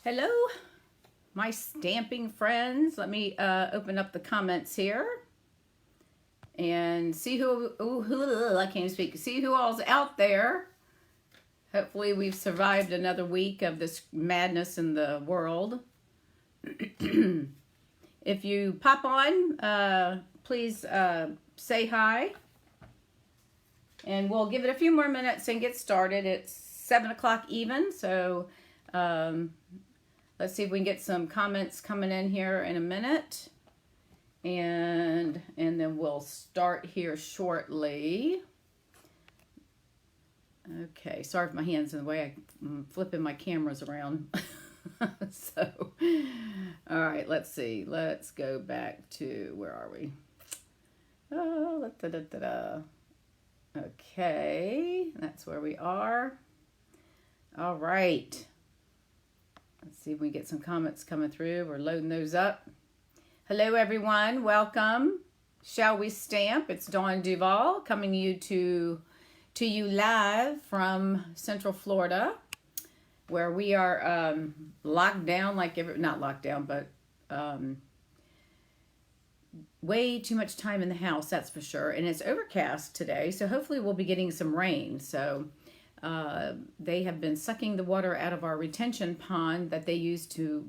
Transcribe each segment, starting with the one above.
Hello, my stamping friends. Let me open up the comments here and see I can't even speak. See who all's out there. Hopefully we've survived another week of this madness in the world. If you pop on, please say hi. And we'll give it a few more minutes and get started. It's 7 o'clock even, so let's see if we can get some comments coming in here in a minute. And then we'll start here shortly. Okay, sorry if my hand's in the way. I'm flipping my cameras around. So, all right, let's see. Let's go back to, where are we? Oh, okay, that's where we are. All right. Let's see if we get some comments coming through. We're loading those up. Hello, everyone. Welcome. Shall we stamp? It's Dawn Duval coming to you live from Central Florida, where we are locked down not locked down, but way too much time in the house, that's for sure. And it's overcast today, so hopefully we'll be getting some rain. So they have been sucking the water out of our retention pond that they use to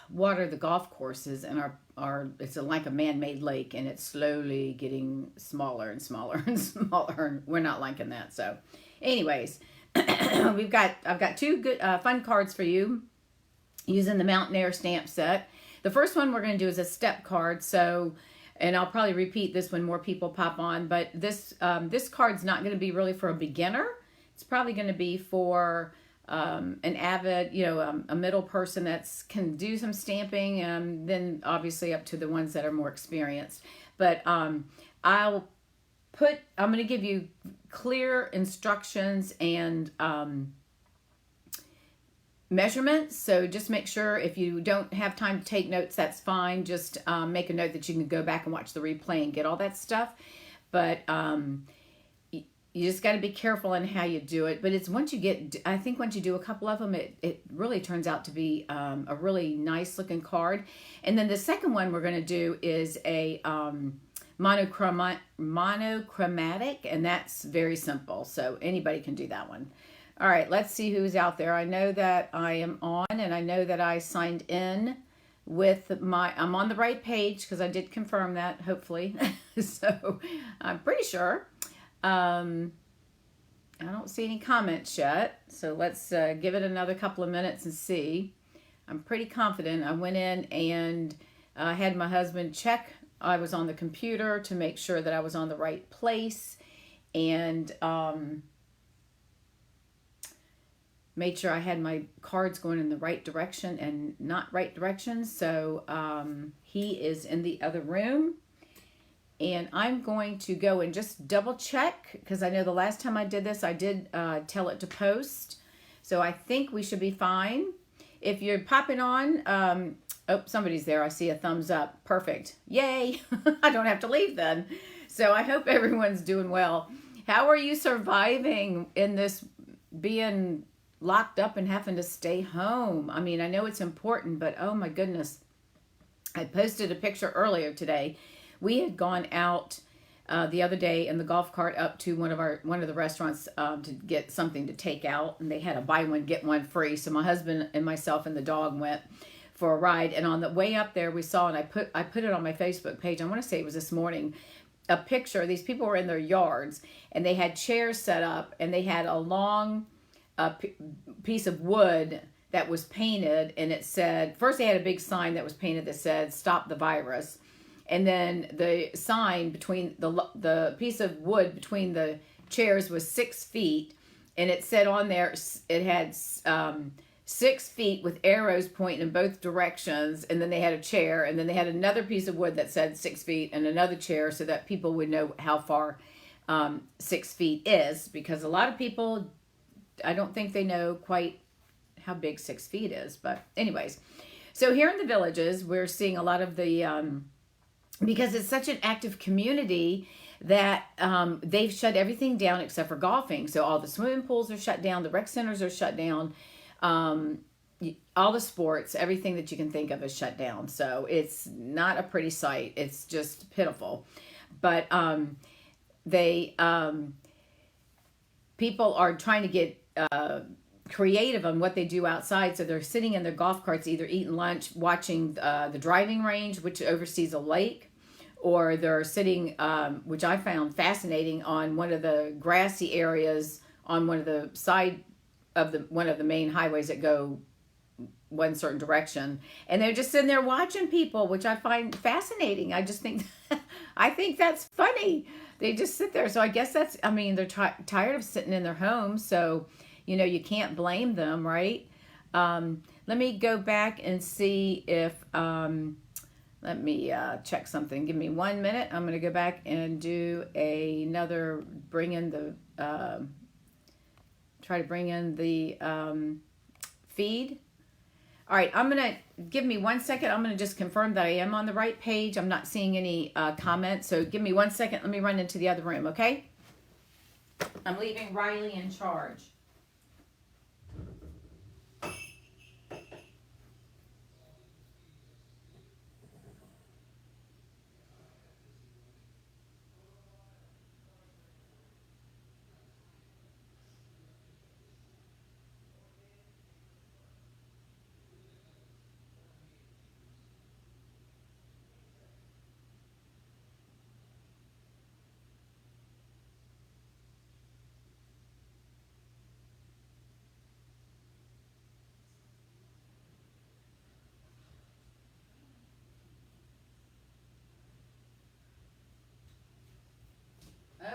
water the golf courses, and it's like a man-made lake, and it's slowly getting smaller and smaller and smaller, and we're not liking that. So anyways, I've got two good fun cards for you using the Mountaineer stamp set. The first one we're going to do is a step card. So, and I'll probably repeat this when more people pop on, but this card's not going to be really for a beginner. It's probably going to be for an avid, a middle person that can do some stamping, and then obviously up to the ones that are more experienced. But I'm going to give you clear instructions and measurements. So just make sure, if you don't have time to take notes, that's fine. Just make a note that you can go back and watch the replay and get all that stuff. But you just got to be careful in how you do it. But it's once you do a couple of them, it really turns out to be a really nice looking card. And then the second one we're going to do is a monochromatic, and that's very simple. So anybody can do that one. All right, let's see who's out there. I know that I am on, and I know that I signed in with I'm on the right page, because I did confirm that, hopefully. So I'm pretty sure. I don't see any comments yet, so let's give it another couple of minutes and see. I'm pretty confident. I went in and had my husband check. I was on the computer to make sure that I was on the right place, and made sure I had my cards going in the right direction and not right direction. So he is in the other room, and I'm going to go and just double check, because I know the last time I did this, I did tell it to post. So I think we should be fine. If you're popping on, oh, somebody's there. I see a thumbs up. Perfect. Yay. I don't have to leave then. So I hope everyone's doing well. How are you surviving in this being locked up and having to stay home? I mean, I know it's important, but oh my goodness. I posted a picture earlier today. We had gone out the other day in the golf cart up to one of the restaurants to get something to take out, and they had a buy one get one free. So my husband and myself and the dog went for a ride, and on the way up there we saw, and I put it on my Facebook page, I want to say it was this morning, a picture. These people were in their yards, and they had chairs set up, and they had a long piece of wood that was painted, and it said, first they had a big sign that was painted that said "Stop the Virus," and then the sign between the piece of wood between the chairs was 6 feet, and it said on there, it had 6 feet with arrows pointing in both directions, and then they had a chair, and then they had another piece of wood that said 6 feet, and another chair, so that people would know how far 6 feet is, because a lot of people, I don't think they know quite how big 6 feet is. But anyways, so here in the villages, we're seeing a lot of the, because it's such an active community, that they've shut everything down except for golfing. So all the swimming pools are shut down, the rec centers are shut down, all the sports, everything that you can think of is shut down. So it's not a pretty sight. It's just pitiful. But they people are trying to get creative on what they do outside. So they're sitting in their golf carts, either eating lunch, watching the driving range, which oversees a lake, or they're sitting, which I found fascinating, on one of the grassy areas on one of the side of one of the main highways that go one certain direction, and they're just sitting there watching people, which I find fascinating. I just think I think that's funny. They just sit there. So I guess that's, I mean, they're tired of sitting in their homes, so you can't blame them, right? Let me go back and see if let me check something. Give me 1 minute. I'm going to go back and do another, bring in the try to bring in the feed. All right, I'm going to, give me 1 second. I'm going to just confirm that I am on the right page. I'm not seeing any comments, so give me 1 second. Let me run into the other room, okay? I'm leaving Riley in charge.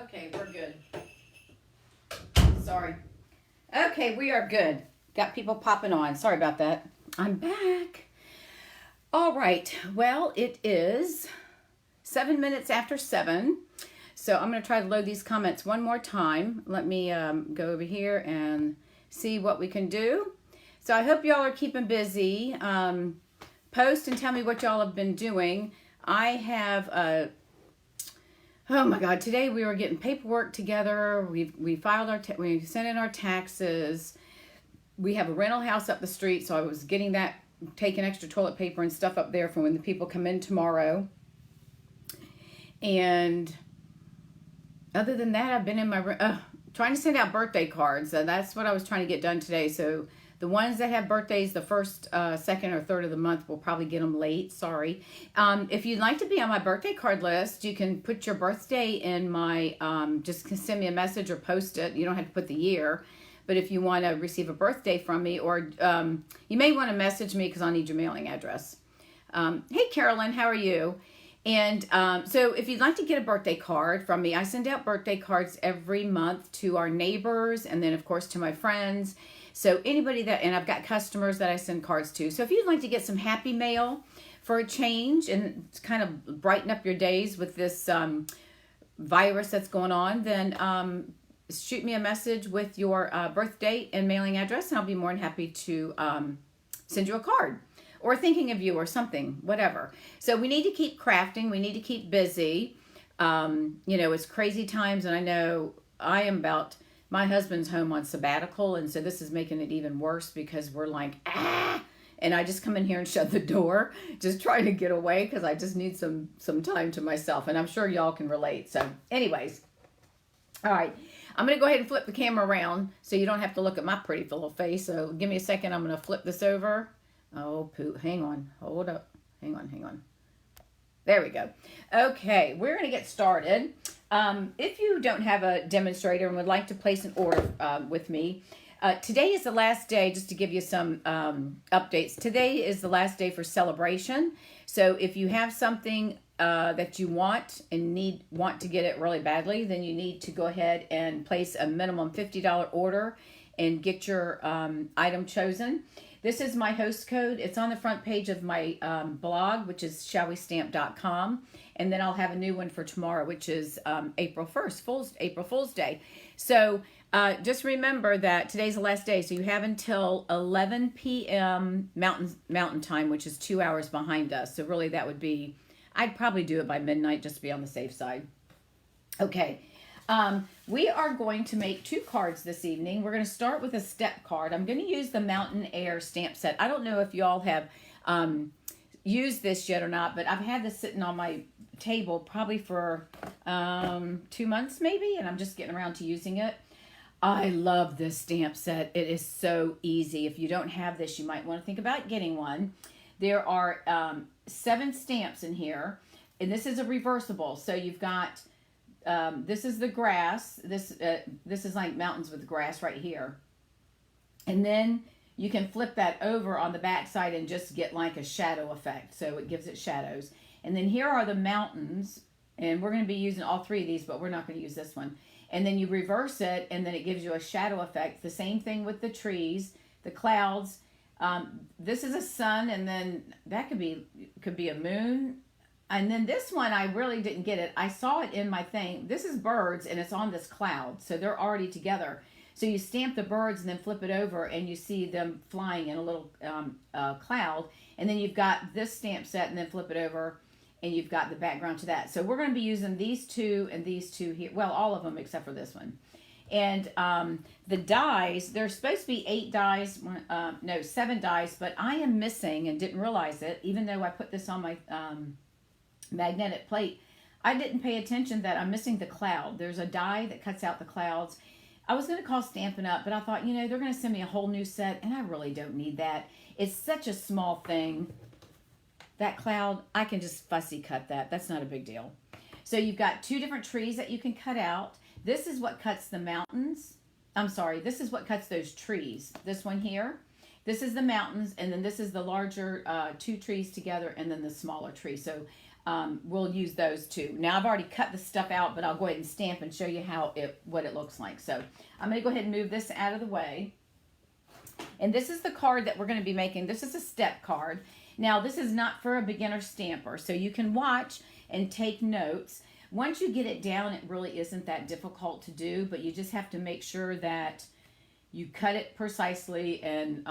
Okay, we're good. Sorry. Okay, we are good. Got people popping on. Sorry about that. I'm back. All right. Well, it is 7 minutes after 7. So I'm going to try to load these comments one more time. Let me go over here and see what we can do. So I hope y'all are keeping busy. Post and tell me what y'all have been doing. I have oh my God! Today we were getting paperwork together. We filed we sent in our taxes. We have a rental house up the street, so I was getting that, taking extra toilet paper and stuff up there for when the people come in tomorrow. And other than that, I've been in my trying to send out birthday cards. That's what I was trying to get done today. So the ones that have birthdays the first, second, or third of the month will probably get them late. Sorry. If you'd like to be on my birthday card list, you can put your birthday in my, just send me a message or post it. You don't have to put the year. But if you want to receive a birthday from me, or you may want to message me because I'll need your mailing address. Hey, Carolyn, how are you? And so if you'd like to get a birthday card from me, I send out birthday cards every month to our neighbors and then, of course, to my friends. So anybody that, and I've got customers that I send cards to. So if you'd like to get some happy mail for a change and kind of brighten up your days with this virus that's going on, then shoot me a message with your birth date and mailing address, and I'll be more than happy to send you a card or thinking of you or something, whatever. So we need to keep crafting. We need to keep busy. It's crazy times, and I know my husband's home on sabbatical, and so this is making it even worse because we're like, and I just come in here and shut the door, just trying to get away because I just need some time to myself, and I'm sure y'all can relate. So anyways, all right, I'm going to go ahead and flip the camera around so you don't have to look at my pretty little face. So give me a second. I'm going to flip this over. Oh, hang on. Hold up. Hang on. There we go. Okay, we're going to get started. If you don't have a demonstrator and would like to place an order with me, today is the last day, just to give you some updates. Today is the last day for celebration. So if you have something that you want and want to get it really badly, then you need to go ahead and place a minimum $50 order and get your item chosen. This is my host code. It's on the front page of my blog, which is shallwestamp.com. And then I'll have a new one for tomorrow, which is April 1st, April Fool's Day. So just remember that today's the last day. So you have until 11 p.m. Mountain time, which is 2 hours behind us. So really that would be, I'd probably do it by midnight just to be on the safe side. Okay. We are going to make 2 cards this evening. We're going to start with a step card. I'm going to use the Mountain Air stamp set. I don't know if y'all have used this yet or not, but I've had this sitting on my table probably for 2 months maybe, and I'm just getting around to using it. I love this stamp set. It is so easy. If you don't have this, you might want to think about getting one. There are 7 stamps in here, and this is a reversible. So you've got, this is the grass. This is like mountains with grass right here. And then you can flip that over on the back side and just get like a shadow effect. So it gives it shadows. And then here are the mountains, and we're going to be using all 3 of these, but we're not going to use this one. And then you reverse it, and then it gives you a shadow effect. The same thing with the trees, the clouds. This is a sun, and then that could be a moon. And then this one, I really didn't get it. I saw it in my thing. This is birds, and it's on this cloud, so they're already together. So you stamp the birds and then flip it over, and you see them flying in a little cloud. And then you've got this stamp set, and then flip it over, and you've got the background to that. So we're going to be using these 2 and these 2 here. Well, all of them except for this one. And the dies, there's supposed to be 8 dies, no, 7 dies, but I am missing and didn't realize it, even though I put this on my magnetic plate. I didn't pay attention that I'm missing the cloud. There's a die that cuts out the clouds. I was going to call Stampin' Up, but I thought, they're going to send me a whole new set, and I really don't need that. It's such a small thing. That cloud, I can just fussy cut that. That's not a big deal. So you've got 2 different trees that you can cut out. This is what cuts the mountains. I'm sorry, this is what cuts those trees. This one here. This is the mountains, and then this is the larger 2 trees together, and then the smaller tree. So we'll use those 2. Now I've already cut the stuff out, but I'll go ahead and stamp and show you what it looks like. So I'm going to go ahead and move this out of the way. And this is the card that we're going to be making. This is a step card. Now, this is not for a beginner stamper, so you can watch and take notes. Once you get it down, it really isn't that difficult to do, but you just have to make sure that you cut it precisely and,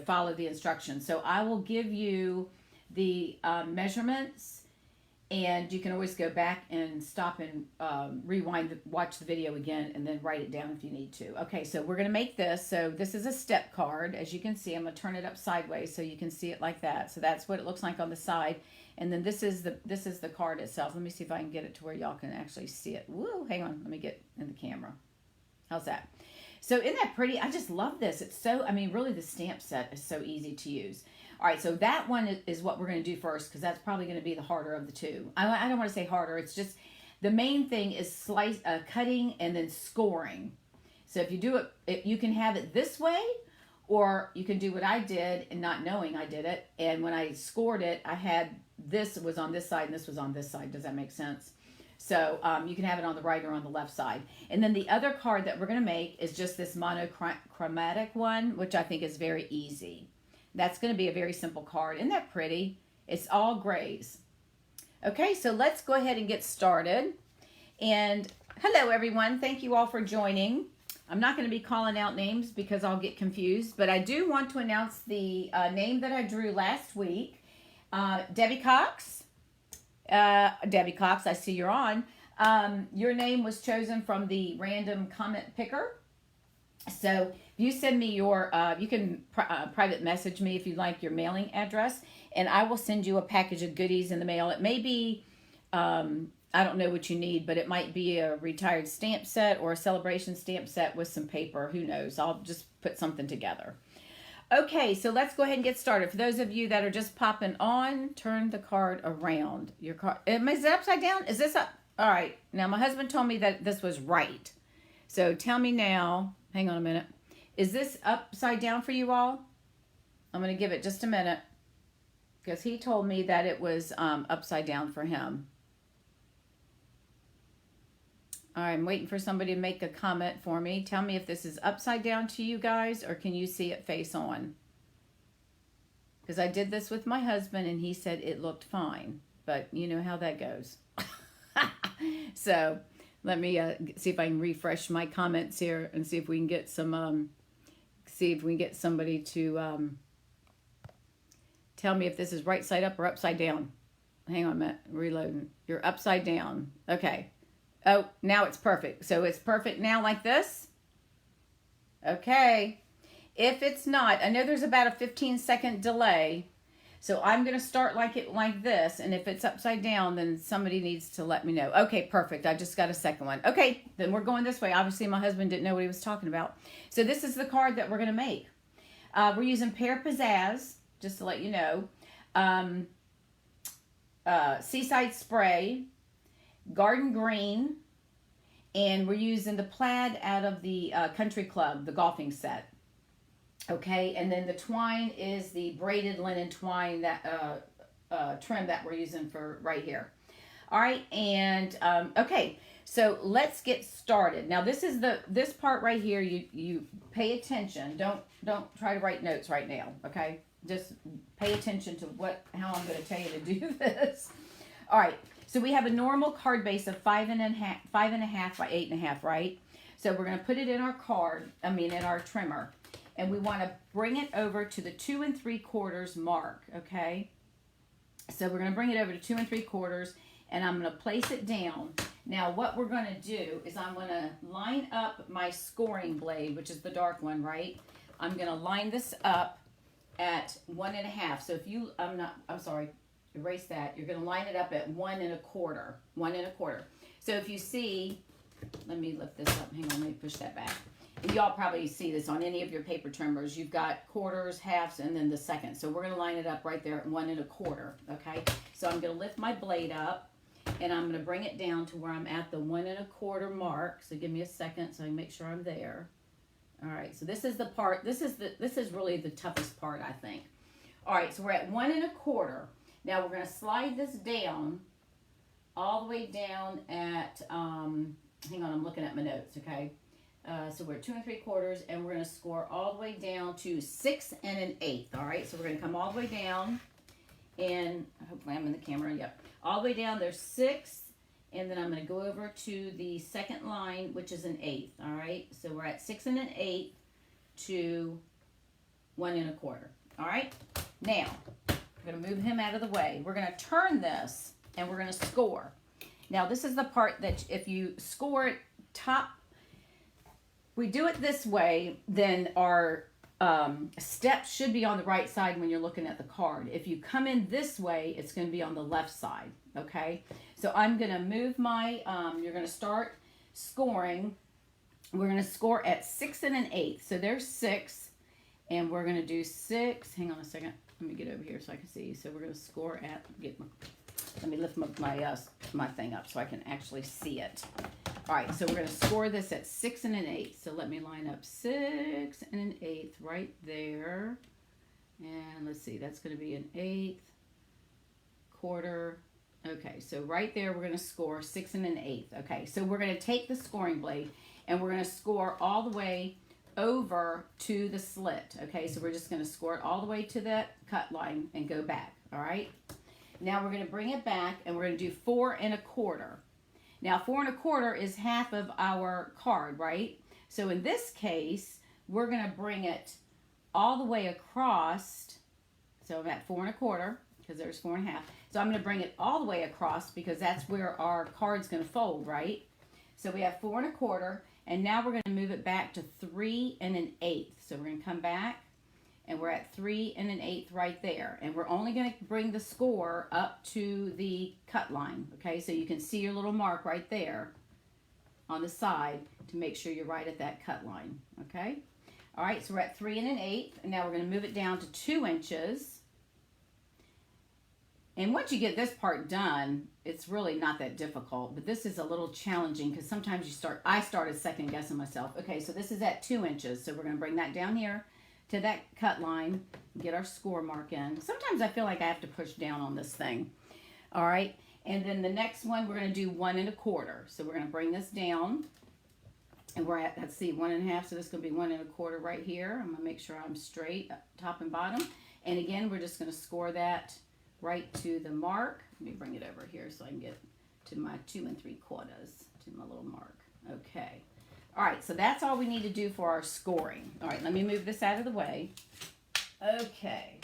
follow the instructions. So I will give you the measurements, and you can always go back and stop and rewind, watch the video again, and then write it down if you need to. Okay, so we're going to make this. So this is a step card. As you can see, I'm going to turn it up sideways so you can see it like that. So that's what it looks like on the side. And then this is the card itself. Let me see if I can get it to where y'all can actually see it. Woo, hang on. Let me get in the camera. How's that? So isn't that pretty? I just love this. It's so, really the stamp set is so easy to use. All right, so that one is what we're going to do first, because that's probably going to be the harder of the 2. I don't want to say harder. It's just the main thing is cutting and then scoring. So if you do it, you can have it this way, or you can do what I did and not knowing I did it. And when I scored it, I had this was on this side and this was on this side. Does that make sense? So you can have it on the right or on the left side. And then the other card that we're going to make is just this monochromatic one, which I think is very easy. That's going to be a very simple card. Isn't that pretty? It's all grays. Okay, so let's go ahead and get started. And hello, everyone. Thank you all for joining. I'm not going to be calling out names because I'll get confused, but I do want to announce the name that I drew last week. Debbie Cox. Debbie Cox, I see you're on. Your name was chosen from the random comment picker. So if you send me your, you can private message me if you'd like your mailing address, and I will send you a package of goodies in the mail. It may be, I don't know what you need, but it might be a retired stamp set or a celebration stamp set with some paper. Who knows? I'll just put something together. Okay, so let's go ahead and get started. For those of you that are just popping on, turn the card around. Your card, is it upside down? Is this up? All right. Now, my husband told me that this was right. So tell me now. Hang on a minute. Is this upside down for you all? I'm going to give it just a minute, because he told me that it was upside down for him. All right, I'm waiting for somebody to make a comment for me. Tell me if this is upside down to you guys, or can you see it face on? Because I did this with my husband, and he said it looked fine. But you know how that goes. So let me see if I can refresh my comments here and see if we can get some, see if we can get somebody to tell me if this is right side up or upside down. Hang on a minute, reloading. You're upside down. Okay. Oh, now it's perfect. So it's perfect now like this. Okay. If it's not, I know there's about a 15-second delay. So I'm going to start like this. And if it's upside down, then somebody needs to let me know. Okay, perfect. I just got a second one. Okay, then we're going this way. Obviously, my husband didn't know what he was talking about. So this is the card that we're going to make. We're using Pear Pizzazz, just to let you know. Seaside Spray, Garden Green, and we're using the plaid out of the Country Club, the golfing set. Okay, and then the twine is the braided linen twine that trim that we're using for right here. All right, and okay, so let's get started. Now this part right here. You pay attention. Don't try to write notes right now. Okay, just pay attention to how I'm going to tell you to do this. All right, so we have a normal card base of 5.5 by 8.5, right? So we're going to put it in our in our trimmer. And we want to bring it over to the 2 3/4 mark, okay? So we're going to bring it over to 2 3/4, and I'm going to place it down. Now what we're going to do is I'm going to line up my scoring blade, which is the dark one, right? I'm going to line this up at 1.5. So if you, I'm sorry, erase that. You're going to line it up at 1 1/4, 1 1/4. So if you see, let me lift this up. Hang on, let me push that back. And y'all probably see this on any of your paper trimmers. You've got quarters, halves, and then the second. So we're going to line it up right there at 1 1/4, okay? So I'm going to lift my blade up, and I'm going to bring it down to where I'm at the 1 1/4 mark. So give me a second so I can make sure I'm there. All right, so this is the part, this is really the toughest part, I think. All right, so we're at 1 1/4. Now we're going to slide this down all the way down at, hang on, I'm looking at my notes, okay? So we're at 2 3/4, and we're going to score all the way down to 6 1/8. All right, so we're going to come all the way down, and hopefully I'm in the camera. Yep, all the way down. There's 6, and then I'm going to go over to the second line, which is 1/8. All right, so we're at 6 1/8 to 1 1/4. All right, now we're going to move him out of the way. We're going to turn this, and we're going to score. Now this is the part that if you score it top. We do it this way, then our steps should be on the right side when you're looking at the card. If you come in this way, it's going to be on the left side, okay? So I'm going to move my, you're going to start scoring. We're going to score at 6 1/8. So there's 6, and we're going to do 6. Hang on a second. Let me get over here so I can see. So we're going to score at, let me lift my thing up so I can actually see it. All right, so we're going to score this at 6 1/8. So let me line up 6 1/8 right there. And let's see, that's going to be 1/8, quarter. Okay, so right there we're going to score 6 1/8. Okay, so we're going to take the scoring blade and we're going to score all the way over to the slit. Okay, so we're just going to score it all the way to that cut line and go back. All right, now we're going to bring it back and we're going to do 4 1/4. Now, 4 1/4 is half of our card, right? So in this case, we're going to bring it all the way across. So I'm at 4 1/4 because there's 4 1/2. So I'm going to bring it all the way across because that's where our card's going to fold, right? So we have 4 1/4, and now we're going to move it back to 3 1/8. So we're going to come back, and we're at 3 1/8 right there. And we're only going to bring the score up to the cut line, okay? So you can see your little mark right there on the side to make sure you're right at that cut line, okay? All right, so we're at 3 1/8, and now we're going to move it down to 2 inches. And once you get this part done, it's really not that difficult, but this is a little challenging because sometimes I started second guessing myself. Okay, so this is at 2 inches, so we're going to bring that down here to that cut line, get our score mark in. Sometimes I feel like I have to push down on this thing. All right, and then the next one we're going to do 1 1/4. So we're going to bring this down, and we're at, let's see, 1 1/2. So this is going to be 1 1/4 right here. I'm going to make sure I'm straight top and bottom. And again, we're just going to score that right to the mark. Let me bring it over here so I can get to my 2 3/4, to my little mark. Okay. All right, so that's all we need to do for our scoring. All right, let me move this out of the way. Okay.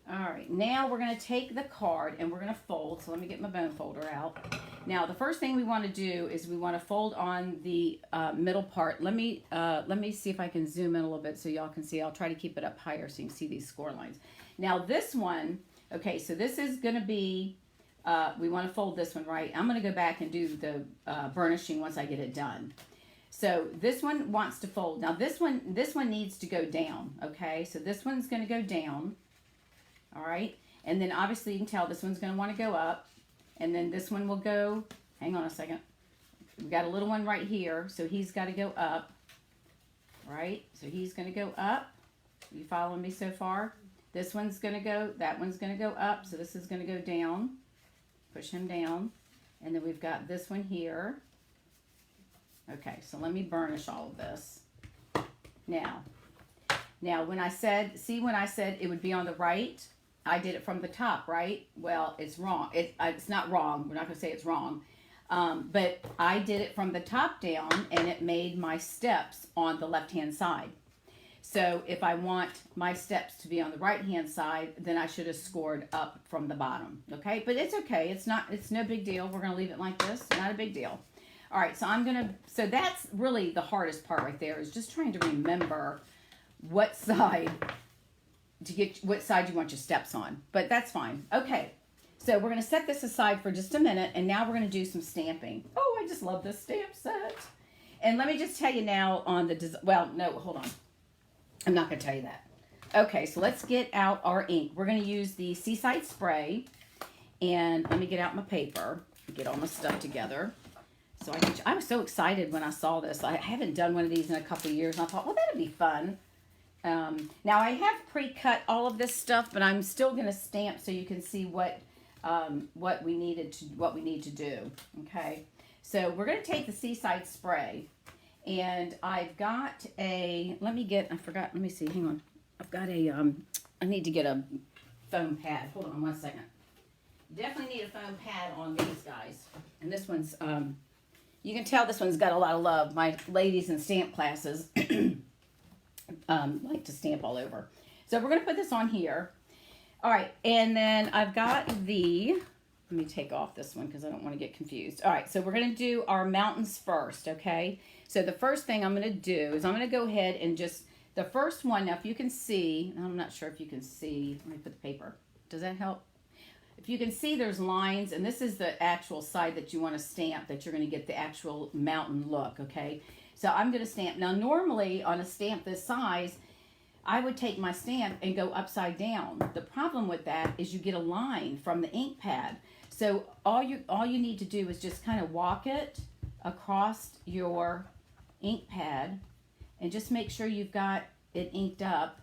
All right, now we're going to take the card and we're going to fold. So let me get my bone folder out. Now, the first thing we want to do is we want to fold on the middle part. Let me see if I can zoom in a little bit so y'all can see. I'll try to keep it up higher so you can see these score lines. Now, this one, okay, so this is going to be, we want to fold this one, right? I'm going to go back and do the burnishing once I get it done. So this one wants to fold. Now, this one needs to go down, okay? So this one's going to go down, all right? And then obviously you can tell this one's going to want to go up. And then this one will go, hang on a second. We've got a little one right here, so he's got to go up, right? So he's going to go up. You following me so far? This one's going to go, that one's going to go up, so this is going to go down. Push him down. And then we've got this one here. Okay, so let me burnish all of this. Now when I said it would be on the right, I did it from the top, right? Well, it's wrong. It's not wrong. We're not going to say it's wrong. But I did it from the top down, and it made my steps on the left-hand side. So if I want my steps to be on the right-hand side, then I should have scored up from the bottom, okay? But it's okay. It's no big deal. We're going to leave it like this. Not a big deal. All right, so that's really the hardest part right there, is just trying to remember what side you want your steps on. But that's fine. Okay, so we're going to set this aside for just a minute, and now we're going to do some stamping. Oh, I just love this stamp set. And let me just tell you now on the, well, no, hold on. I'm not going to tell you that. Okay, so let's get out our ink. We're going to use the Seaside Spray, and let me get out my paper, get all my stuff together. So I was so excited when I saw this. I haven't done one of these in a couple of years, and I thought, well, that'd be fun. Now I have pre-cut all of this stuff, but I'm still going to stamp so you can see what we need to do. Okay, so we're going to take the Seaside Spray, and I've got a. Let me see. Hang on. I've got a. I need to get a foam pad. Hold on 1 second. Definitely need a foam pad on these guys, and this one's. You can tell this one's got a lot of love. My ladies in stamp classes like to stamp all over. So we're going to put this on here. All right, and then I've got let me take off this one because I don't want to get confused. All right, so we're going to do our mountains first, okay? So the first thing I'm going to do is I'm going to go ahead and just, the first one, now if you can see, I'm not sure if you can see, let me put the paper. Does that help? If you can see, there's lines, and this is the actual side that you want to stamp, that you're going to get the actual mountain look, okay? So I'm going to stamp. Now, normally on a stamp this size, I would take my stamp and go upside down. The problem with that is you get a line from the ink pad. So all you need to do is just kind of walk it across your ink pad and just make sure you've got it inked up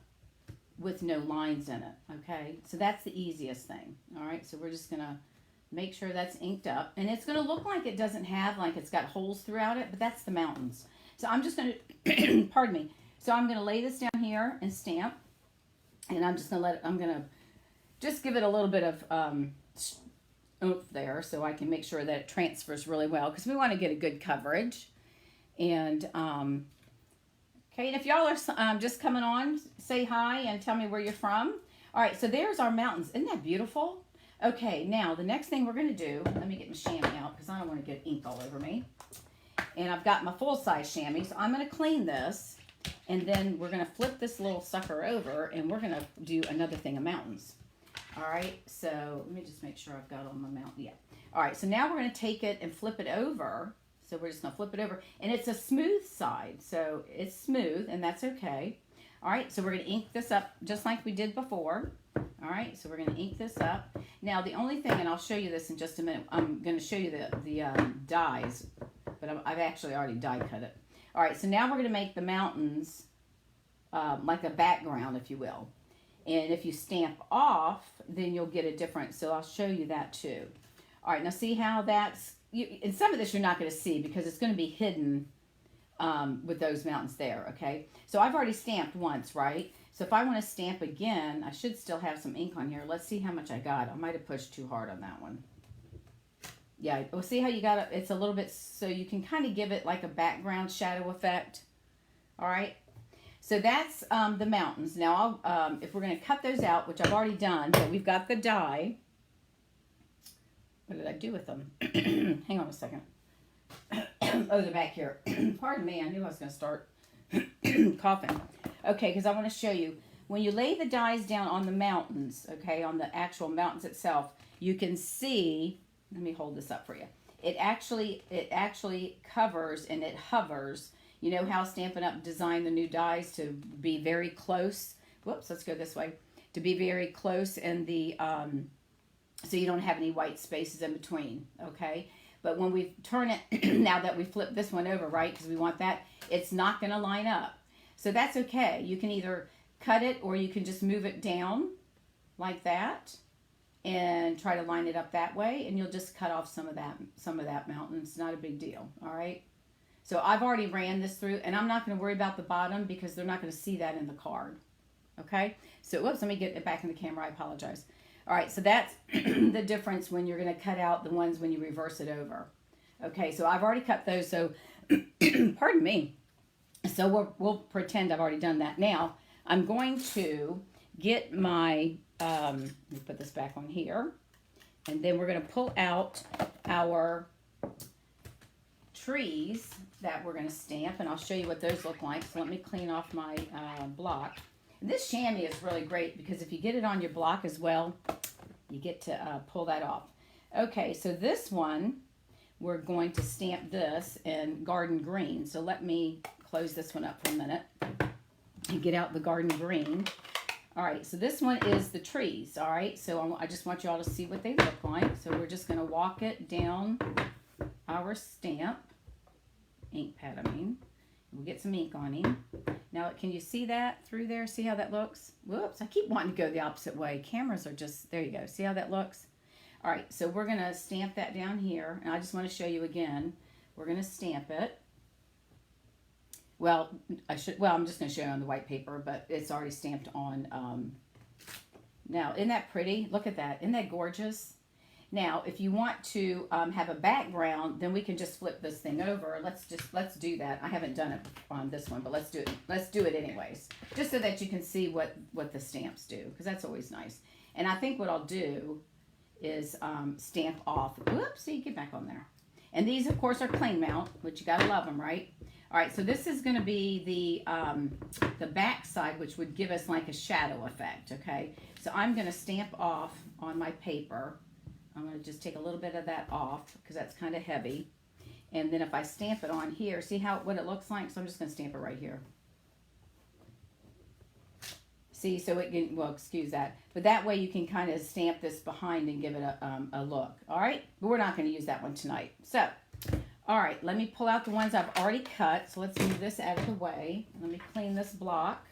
with no lines in it, okay? So that's the easiest thing, all right? So we're just going to make sure that's inked up. And it's going to look like it doesn't have, like it's got holes throughout it, but that's the mountains. So I'm just going to, pardon me. So I'm going to lay this down here and stamp. And I'm just going to I'm going to just give it a little bit of oomph there so I can make sure that it transfers really well, because we want to get a good coverage. And, okay, and if y'all are just coming on, say hi and tell me where you're from. All right, so there's our mountains. Isn't that beautiful? Okay, now the next thing we're going to do, let me get my chamois out because I don't want to get ink all over me. And I've got my full-size chamois, so I'm going to clean this. And then we're going to flip this little sucker over, and we're going to do another thing of mountains. All right, so let me just make sure I've got all my mountain. Yeah. All right, so now we're going to take it and flip it over. So we're just going to flip it over. And it's a smooth side, so it's smooth, and that's okay. All right, so we're going to ink this up just like we did before. All right, so we're going to ink this up. Now, the only thing, and I'll show you this in just a minute, I'm going to show you the dies, but I've actually already die cut it. All right, so now we're going to make the mountains like a background, if you will. And if you stamp off, then you'll get a different, so I'll show you that too. All right, now see how that's, and some of this you're not going to see because it's going to be hidden with those mountains there, okay? So I've already stamped once, right? So if I want to stamp again, I should still have some ink on here. Let's see how much I got. I might have pushed too hard on that one. Yeah, well, see how you got it? It's a little bit, so you can kind of give it like a background shadow effect. All right, so that's the mountains. Now, if we're going to cut those out, which I've already done, but we've got the die. What did I do with them? Hang on a second. Oh, they're back here. Pardon me, I knew I was going to start coughing. Okay, because I want to show you. When you lay the dies down on the mountains, okay, on the actual mountains itself, you can see, let me hold this up for you. It actually covers and it hovers. You know how Stampin' Up! Designed the new dies to be very close. Whoops, let's go this way. To be very close in the, so you don't have any white spaces in between, okay? But when we turn it, now that we flip this one over, right, because we want that, it's not going to line up. So that's okay. You can either cut it or you can just move it down like that and try to line it up that way, and you'll just cut off some of that mountain. It's not a big deal, all right? So I've already ran this through, and I'm not going to worry about the bottom because they're not going to see that in the card, okay? So, whoops, let me get it back in the camera. I apologize. All right, so that's the difference when you're going to cut out the ones when you reverse it over. Okay, so I've already cut those, so, pardon me. So we'll pretend I've already done that. Now, I'm going to get my, let me put this back on here, and then we're going to pull out our trees that we're going to stamp, and I'll show you what those look like. So let me clean off my block. And this chamois is really great because if you get it on your block as well, you get to pull that off. Okay, so this one, we're going to stamp this in garden green. So let me close this one up for a minute and get out the garden green. All right, so this one is the trees, all right? So I just want you all to see what they look like. So we're just going to walk it down our stamp, ink pad, I mean. We'll get some ink on him. Now, can you see that through there? See how that looks? Whoops, I keep wanting to go the opposite way. Cameras are just, there you go. See how that looks? All right, so we're going to stamp that down here. And I just want to show you again. We're going to stamp it. Well, I'm just going to show you on the white paper, but it's already stamped on. Now, isn't that pretty? Look at that. Isn't that gorgeous? Now, if you want to have a background, then we can just flip this thing over. Let's do that. I haven't done it on this one, but let's do it. Let's do it anyways, just so that you can see what the stamps do, because that's always nice. And I think what I'll do is stamp off. Whoopsie, get back on there. And these, of course, are clean mount, which you gotta love them, right? All right, so this is going to be the back side, which would give us like a shadow effect, okay? So I'm going to stamp off on my paper. I'm going to just take a little bit of that off because that's kind of heavy. And then if I stamp it on here, see what it looks like? So I'm just going to stamp it right here. See, so it can, well, excuse that. But that way you can kind of stamp this behind and give it a look, all right? But we're not going to use that one tonight. So, all right, let me pull out the ones I've already cut. So let's move this out of the way. Let me clean this block.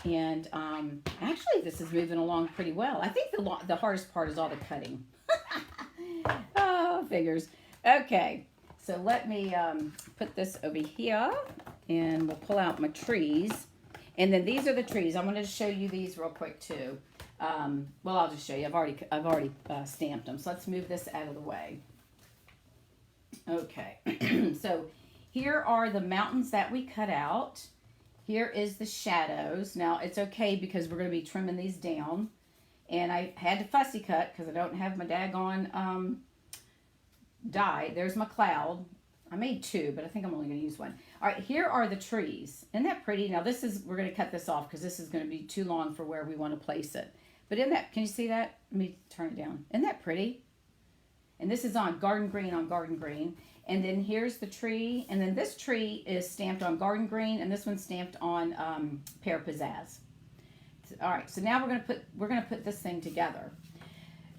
And actually, this is moving along pretty well. I think the hardest part is all the cutting. Oh, figures. Okay, so let me put this over here, and we'll pull out my trees. And then these are the trees. I'm going to show you these real quick too. Well, I'll just show you. I've already stamped them. So let's move this out of the way. Okay, so here are the mountains that we cut out. Here is the shadows. Now, it's okay because we're going to be trimming these down. And I had to fussy cut because I don't have my daggone die. There's my cloud. I made two, but I think I'm only going to use one. All right, here are the trees. Isn't that pretty? Now, we're going to cut this off because this is going to be too long for where we want to place it. But can you see that? Let me turn it down. Isn't that pretty? And this is on garden green on garden green. And then here's the tree. And then this tree is stamped on garden green, and this one's stamped on pear pizzazz. All right, so now we're gonna put this thing together.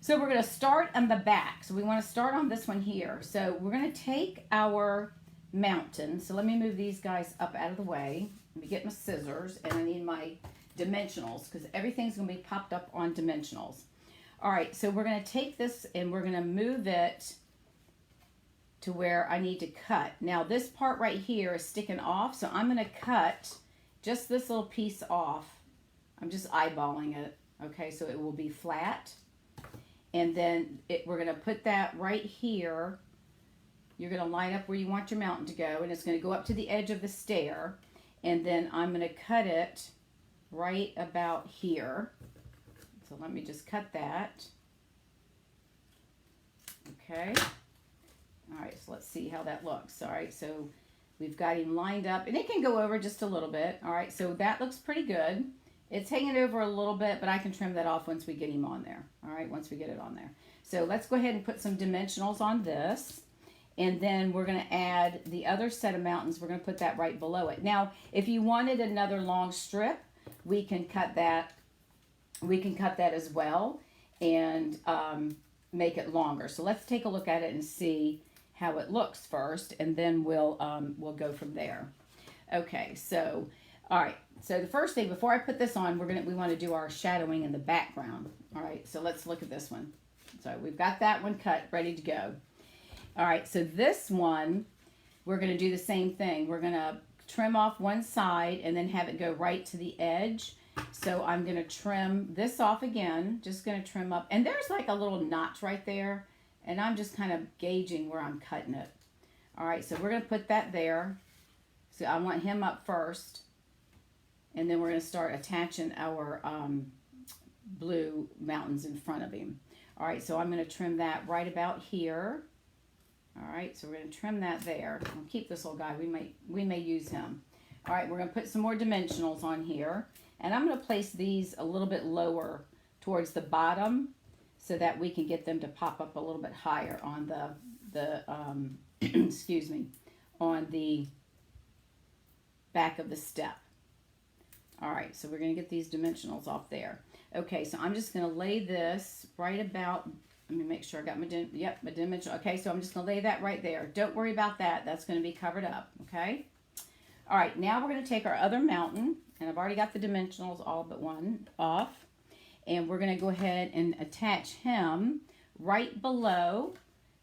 So we're gonna start on the back. So we want to start on this one here. So we're gonna take our mountain. So let me move these guys up out of the way. Let me get my scissors, and I need my dimensionals because everything's gonna be popped up on dimensionals. All right, so we're going to take this and we're going to move it to where I need to cut. Now, this part right here is sticking off, so I'm going to cut just this little piece off. I'm just eyeballing it, okay, so it will be flat. And then we're going to put that right here. You're going to line up where you want your mountain to go, and it's going to go up to the edge of the stair. And then I'm going to cut it right about here. So let me just cut that. Okay. All right, so let's see how that looks. All right, so we've got him lined up, and it can go over just a little bit. All right, so that looks pretty good. It's hanging over a little bit, but I can trim that off once we get him on there. All right, once we get it on there. So let's go ahead and put some dimensionals on this. And then we're going to add the other set of mountains. We're going to put that right below it. Now, if you wanted another long strip, we can cut that. We can cut that as well and make it longer. So let's take a look at it and see how it looks first, and then we'll go from there. Okay, so all right. So the first thing, before I put this on, we want to do our shadowing in the background. All right, so let's look at this one. So we've got that one cut, ready to go. All right, so this one, we're going to do the same thing. We're going to trim off one side and then have it go right to the edge. So I'm going to trim this off again, just going to trim up. And there's like a little notch right there, and I'm just kind of gauging where I'm cutting it. All right, so we're going to put that there. So I want him up first, and then we're going to start attaching our blue mountains in front of him. All right, so I'm going to trim that right about here. All right, so we're going to trim that there. We'll keep this little guy. We may use him. All right, we're going to put some more dimensionals on here. And I'm going to place these a little bit lower towards the bottom so that we can get them to pop up a little bit higher on the excuse me, on the back of the step. All right, so we're going to get these dimensionals off there. Okay, so I'm just going to lay this right about, let me make sure I got my dimension. Okay, so I'm just going to lay that right there. Don't worry about that. That's going to be covered up, okay? All right, now we're going to take our other mountain, and I've already got the dimensionals all but one off, and we're going to go ahead and attach him right below.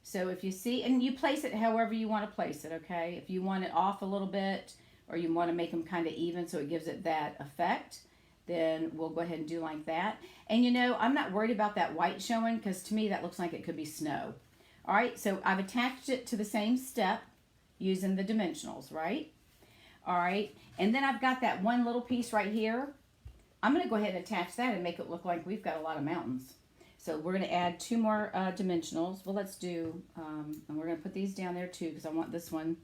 So if you see, and you place it however you want to place it, okay? If you want it off a little bit, or you want to make them kind of even so it gives it that effect, then we'll go ahead and do like that. And you know, I'm not worried about that white showing because to me that looks like it could be snow. All right, so I've attached it to the same step using the dimensionals, right? All right, and then I've got that one little piece right here. I'm going to go ahead and attach that and make it look like we've got a lot of mountains. So we're going to add two more dimensionals. Well, let's do, and we're going to put these down there too because I want this one.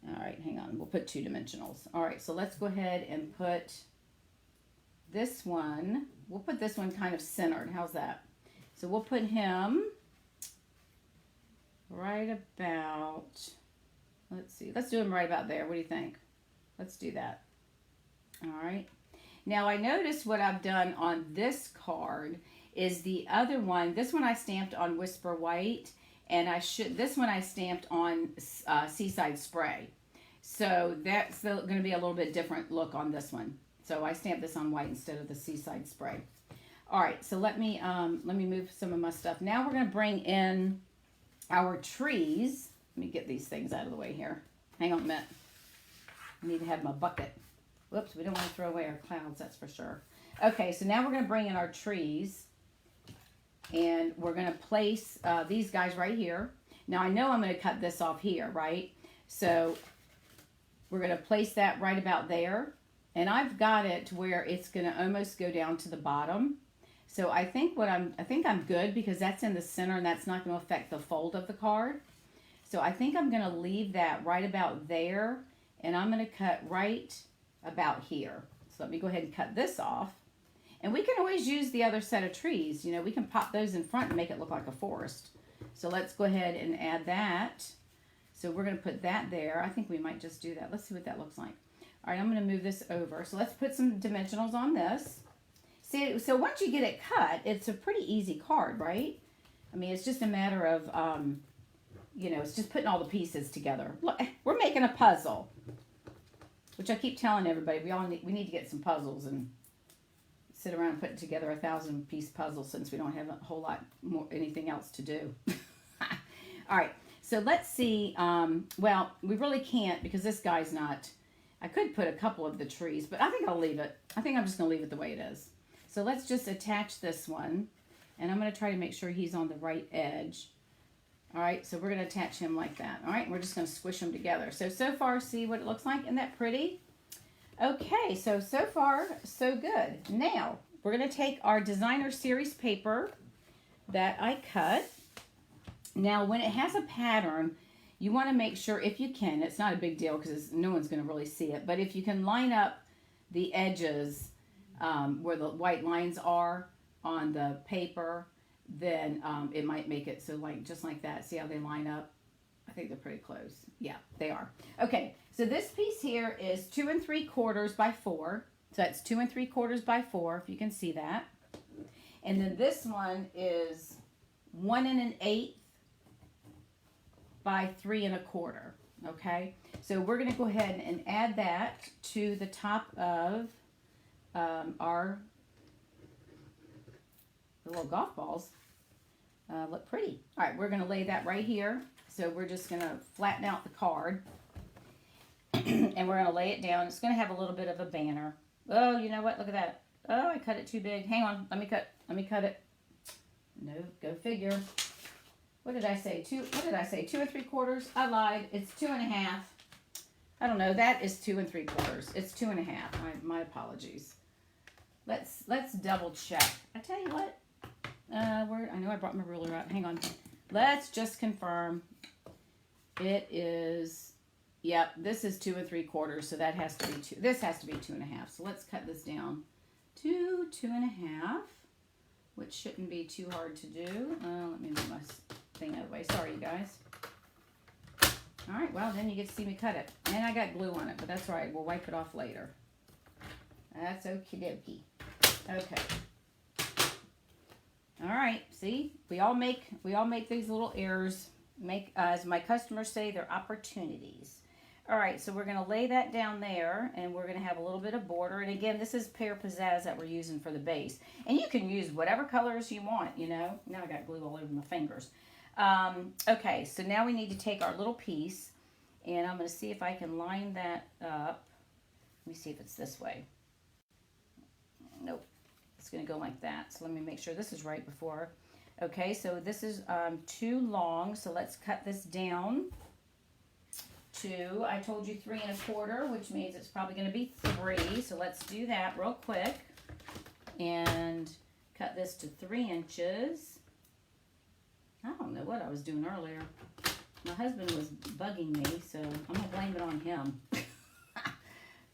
All right, hang on. We'll put two dimensionals. All right, so let's go ahead and put this one. We'll put this one kind of centered. How's that? So we'll put him right about, let's see. Let's do him right about there. What do you think? Let's do that. All right. Now I noticed what I've done on this card is the other one. This one I stamped on Whisper White, and this one I stamped on Seaside Spray. So that's going to be a little bit different look on this one. So I stamped this on white instead of the Seaside Spray. All right, so let me move some of my stuff. Now we're going to bring in our trees. Let me get these things out of the way here. Hang on a minute. I need to have my bucket. Whoops, we don't want to throw away our clouds, that's for sure. Okay, so now we're going to bring in our trees. And we're going to place these guys right here. Now I know I'm going to cut this off here, right? So we're going to place that right about there. And I've got it to where it's going to almost go down to the bottom. So I think I'm good because that's in the center and that's not going to affect the fold of the card. So I think I'm going to leave that right about there. And I'm going to cut right about here. So let me go ahead and cut this off. And we can always use the other set of trees. You know, we can pop those in front and make it look like a forest. So let's go ahead and add that. So we're going to put that there. I think we might just do that. Let's see what that looks like. All right, I'm going to move this over. So let's put some dimensionals on this. See, so once you get it cut, it's a pretty easy card, right? I mean, it's just a matter of, you know, it's just putting all the pieces together. Look, we're making a puzzle, which I keep telling everybody. We need to get some puzzles and sit around putting together a 1,000-piece puzzle since we don't have a whole lot more anything else to do. All right, so let's see. Well, we really can't because this guy's not. I could put a couple of the trees, but I think I'll leave it. I think I'm just going to leave it the way it is. So let's just attach this one, and I'm going to try to make sure he's on the right edge. All right, so we're going to attach him like that. All right, we're just going to squish them together. So far, see what it looks like? Isn't that pretty? Okay, so far, so good. Now, we're going to take our designer series paper. that I cut. Now, when it has a pattern, you want to make sure, if you can, it's not a big deal because no one's going to really see it, but if you can line up the edges where the white lines are on the paper, then it might make it so like just like that. See how they line up? I think they're pretty close. Yeah, they are. Okay, so this piece here is 2 3/4 by 4. So that's 2 3/4 by 4, if you can see that. And then this one is 1 1/8 by 3 1/4. Okay, so we're going to go ahead and add that to the top of our little golf balls. Look pretty. All right, we're going to lay that right here. So we're just going to flatten out the card and we're going to lay it down. It's going to have a little bit of a banner. Oh, you know what? Look at that. Oh, I cut it too big. Hang on. Let me cut it. No, go figure. What did I say? What did I say? 2 3/4. I lied. It's 2 1/2. I don't know. That is 2 3/4. It's 2 1/2. My apologies. Let's double check. I tell you what. I know I brought my ruler out. Hang on. Let's just confirm. It is. Yep. This is 2 3/4. So that has to be 2. This has to be 2 1/2. So let's cut this down to 2 1/2, which shouldn't be too hard to do. Let me move my thing out of the way. Sorry, you guys. All right, well, then you get to see me cut it. And I got glue on it, but that's all right. We'll wipe it off later. That's okie dokie. Okay. All right, see? We all make these little errors. As my customers say, they're opportunities. All right, so we're going to lay that down there, and we're going to have a little bit of border. And again, this is pear pizzazz that we're using for the base. And you can use whatever colors you want, you know. Now I got glue all over my fingers. Okay, so now we need to take our little piece, and I'm going to see if I can line that up. Let me see if it's this way. Nope, it's going to go like that. So let me make sure this is right before. Okay, so this is too long, so let's cut this down to, I told you 3 1/4, which means it's probably going to be 3. So let's do that real quick and cut this to 3 inches. I don't know what I was doing earlier. My husband was bugging me, so I'm going to blame it on him.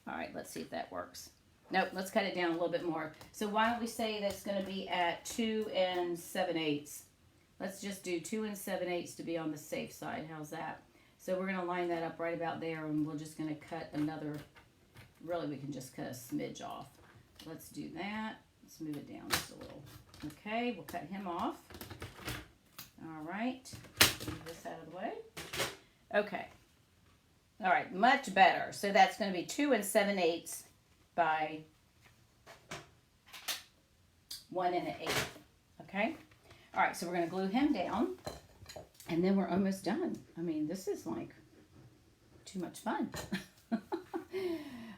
All right, let's see if that works. Nope, let's cut it down a little bit more. So why don't we say that's going to be at 2 7/8. Let's just do 2 7/8 to be on the safe side. How's that? So we're going to line that up right about there, and we're just going to cut another, really we can just cut a smidge off. Let's do that. Let's move it down just a little. Okay, we'll cut him off. All right, move this out of the way. Okay. All right, much better. So that's going to be 2 7/8 by 1 1/8. Okay. All right, so we're going to glue him down, and then we're almost done. I mean, this is like too much fun.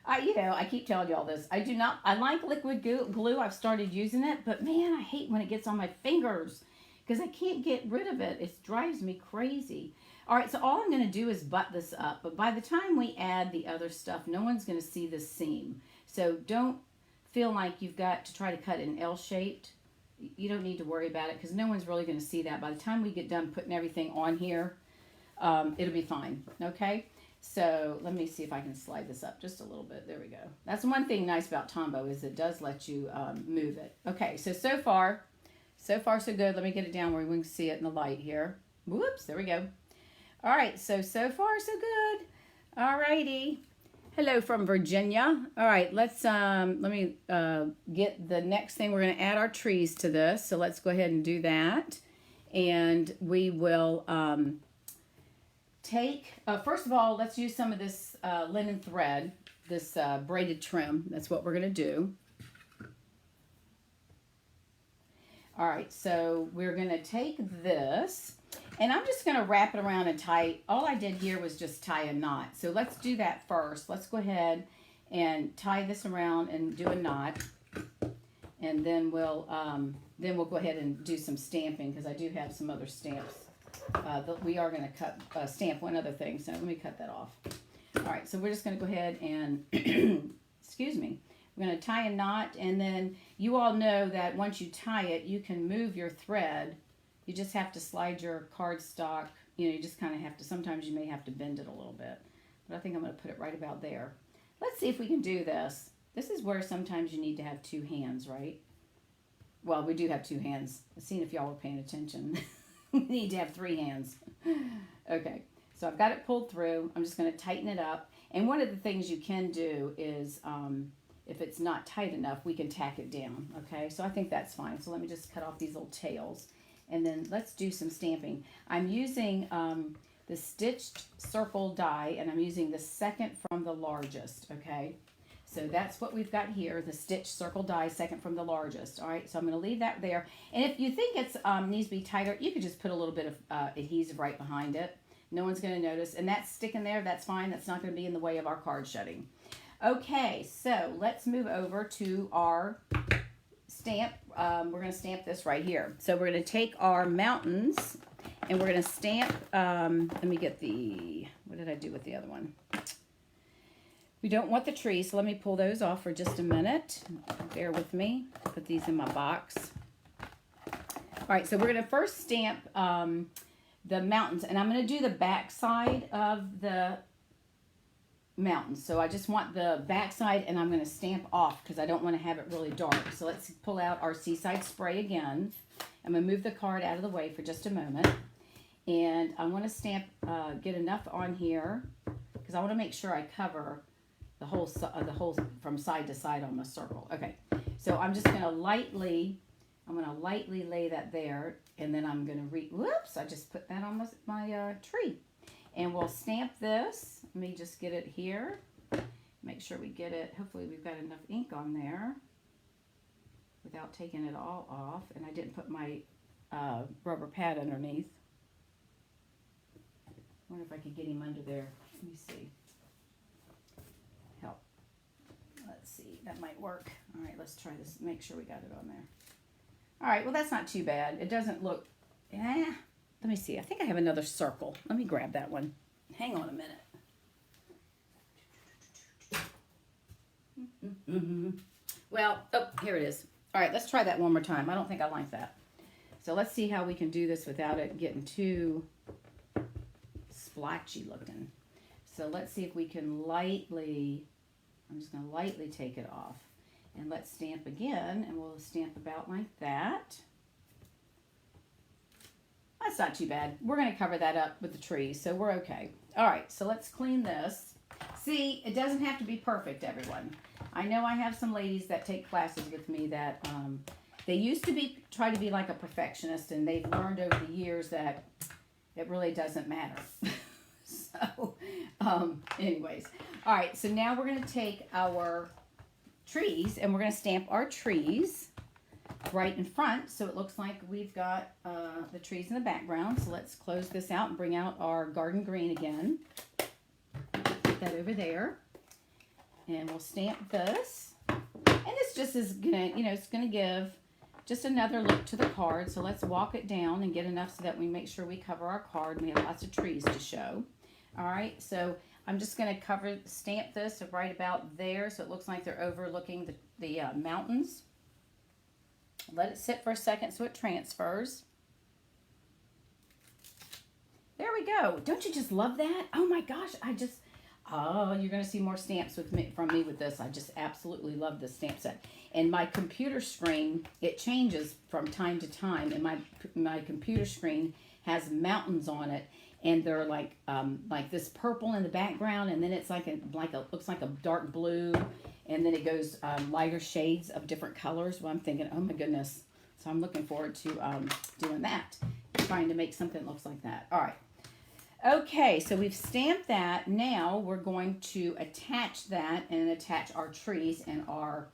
I keep telling you all this. I like liquid glue. I've started using it, but man, I hate when it gets on my fingers because I can't get rid of it. It drives me crazy. All right, so all I'm going to do is butt this up. But by the time we add the other stuff, no one's going to see this seam. So don't feel like you've got to try to cut it in L-shaped. You don't need to worry about it because no one's really going to see that. By the time we get done putting everything on here, it'll be fine, okay? So let me see if I can slide this up just a little bit. There we go. That's one thing nice about Tombow is it does let you move it. Okay, so far so good. Let me get it down where we can see it in the light here. Whoops, there we go. All right, so far so good. All righty. Hello from Virginia. All right, let me get the next thing. We're going to add our trees to this. So let's go ahead and do that. And we will first of all, let's use some of this linen thread, this braided trim. That's what we're going to do. All right, so we're going to take this, and I'm just going to wrap it around and tie. All I did here was just tie a knot. So let's do that first. Let's go ahead and tie this around and do a knot, and then we'll go ahead and do some stamping because I do have some other stamps. We are going to stamp one other thing, so let me cut that off. All right, so we're just going to go ahead and excuse me. We're going to tie a knot, and then you all know that once you tie it, you can move your thread You just have to slide your cardstock. You know, you just kind of have to, sometimes you may have to bend it a little bit. But I think I'm going to put it right about there. Let's see if we can do this. This is where sometimes you need to have two hands, right? Well, we do have two hands. I've seen if y'all were paying attention. We need to have three hands. Okay, so I've got it pulled through. I'm just going to tighten it up. And one of the things you can do is, if it's not tight enough, we can tack it down. Okay, so I think that's fine. So let me just cut off these little tails. And then let's do some stamping. I'm using the stitched circle die, and I'm using the second from the largest, okay? So that's what we've got here, the stitched circle die, second from the largest. All right, so I'm going to leave that there. And if you think it needs to be tighter, you could just put a little bit of adhesive right behind it. No one's going to notice. And that's sticking there, that's fine. That's not going to be in the way of our card shutting. Okay, so let's move over to our stamp. We're going to stamp this right here. So we're going to take our mountains and we're going to stamp, let me get the, what did I do with the other one? We don't want the trees, so let me pull those off for just a minute. Bear with me. Put these in my box. All right, so we're going to first stamp the mountains, and I'm going to do the back side of the mountains. So I just want the back side, and I'm going to stamp off because I don't want to have it really dark. So let's pull out our Seaside Spray again. I'm going to move the card out of the way for just a moment. And I want to stamp, get enough on here because I want to make sure I cover the whole from side to side on my circle. Okay, so I'm just going to lightly lay that there, and then I'm going to whoops, I just put that on my tree. And we'll stamp this. Let me just get it here. Make sure we get it. Hopefully we've got enough ink on there without taking it all off. And I didn't put my rubber pad underneath. I wonder if I could get him under there. Let me see. Help. Let's see. That might work. All right, let's try this. Make sure we got it on there. All right, well, that's not too bad. It doesn't look... Let me see. I think I have another circle. Let me grab that one. Hang on a minute. Well, oh, here it is. All right, let's try that one more time. I don't think I like that. So let's see how we can do this without it getting too splotchy looking. So let's see if we can lightly, I'm just going to lightly take it off. And let's stamp again, and we'll stamp about like that. That's not too bad. We're going to cover that up with the trees, so we're okay. All right, so let's clean this. See, it doesn't have to be perfect, everyone. I know I have some ladies that take classes with me that they used to try to be like a perfectionist, and they've learned over the years that it really doesn't matter. So, anyways. All right, so now we're going to take our trees, and we're going to stamp our trees right in front, so it looks like we've got the trees in the background. So let's close this out and bring out our garden green again. Put that over there, and we'll stamp this. And this just is gonna, it's gonna give just another look to the card. So let's walk it down and get enough so that we make sure we cover our card. We have lots of trees to show. All right, so I'm just gonna stamp this right about there, so it looks like they're overlooking the mountains. Let it sit for a second so it transfers. There we go. Don't you just love that? Oh my gosh, oh, you're going to see more stamps from me with this. I just absolutely love this stamp set. And my computer screen, it changes from time to time. And my computer screen has mountains on it. And they're like this purple in the background. And then it's looks like a dark blue. And then it goes lighter shades of different colors. Well, I'm thinking, oh my goodness. So I'm looking forward to doing that. Trying to make something that looks like that. All right. Okay, so we've stamped that. Now we're going to attach that and attach our trees and our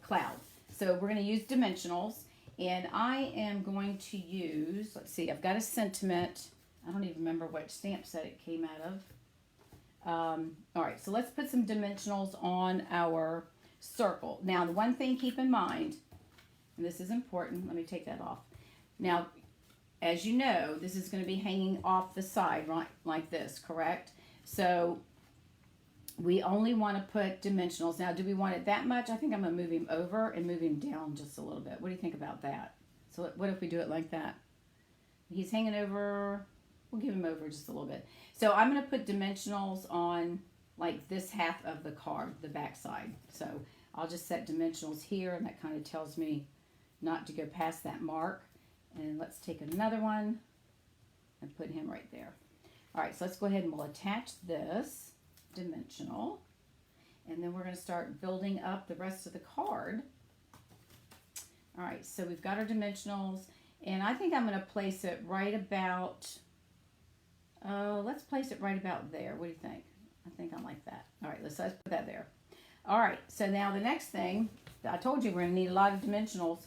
cloud. So we're going to use dimensionals. And I am going to use, let's see, I've got a sentiment. I don't even remember what stamp set it came out of. All right, so let's put some dimensionals on our circle. Now, the one thing keep in mind, and this is important, let me take that off. Now, as you know, this is going to be hanging off the side, right, like this, correct? So we only want to put dimensionals. Now, do we want it that much? I think I'm going to move him over and move him down just a little bit. What do you think about that? So what if we do it like that? He's hanging over, we'll give him over just a little bit. So I'm going to put dimensionals on like this half of the card, the back side. So I'll just set dimensionals here, and that kind of tells me not to go past that mark. And let's take another one and put him right there. All right, so let's go ahead and we'll attach this dimensional. And then we're going to start building up the rest of the card. All right, so we've got our dimensionals. And I think I'm going to place it right about, let's place it right about there. What do you think? I think I like that. All right, let's put that there. All right, so now the next thing, I told you we're going to need a lot of dimensionals.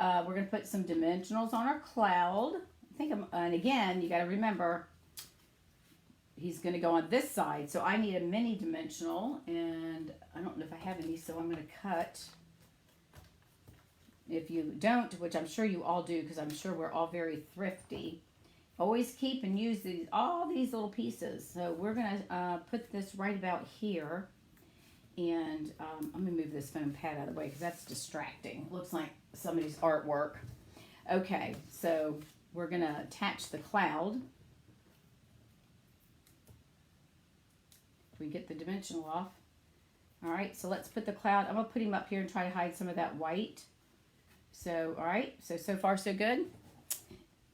We're going to put some dimensionals on our cloud. And again, you got to remember, he's going to go on this side. So I need a mini dimensional, and I don't know if I have any, so I'm going to cut. If you don't, which I'm sure you all do, because I'm sure we're all very thrifty, always keep and use all these little pieces. So we're going to put this right about here. And I'm going to move this foam pad out of the way because that's distracting. It looks like somebody's artwork. Okay, so we're going to attach the cloud. We get the dimensional off. All right, so let's put the cloud. I'm going to put him up here and try to hide some of that white. So, all right, so far so good.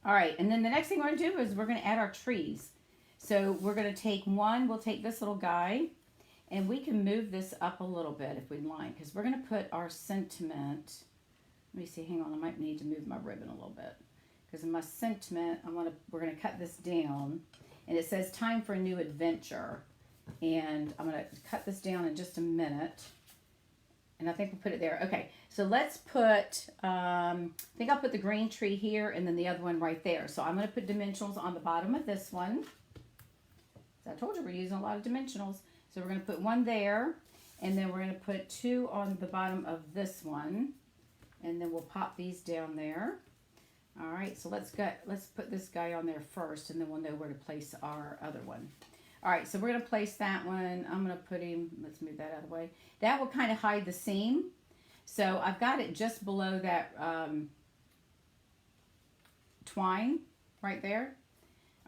All right, and then the next thing we're going to do is we're going to add our trees. So we're going to take one, we'll take this little guy, and we can move this up a little bit if we'd like, because we're going to put our sentiment. Let me see, hang on, I might need to move my ribbon a little bit. Because in my sentiment, we're going to cut this down, and it says time for a new adventure. And I'm going to cut this down in just a minute. And I think we'll put it there. Okay, so let's put, I think I'll put the green tree here and then the other one right there. So I'm going to put dimensionals on the bottom of this one. So I told you we're using a lot of dimensionals. So we're going to put one there, and then we're going to put two on the bottom of this one. And then we'll pop these down there. All right, so let's put this guy on there first, and then we'll know where to place our other one. All right, so we're going to place that one. I'm going to put him, let's move that out of the way. That will kind of hide the seam. So I've got it just below that twine right there.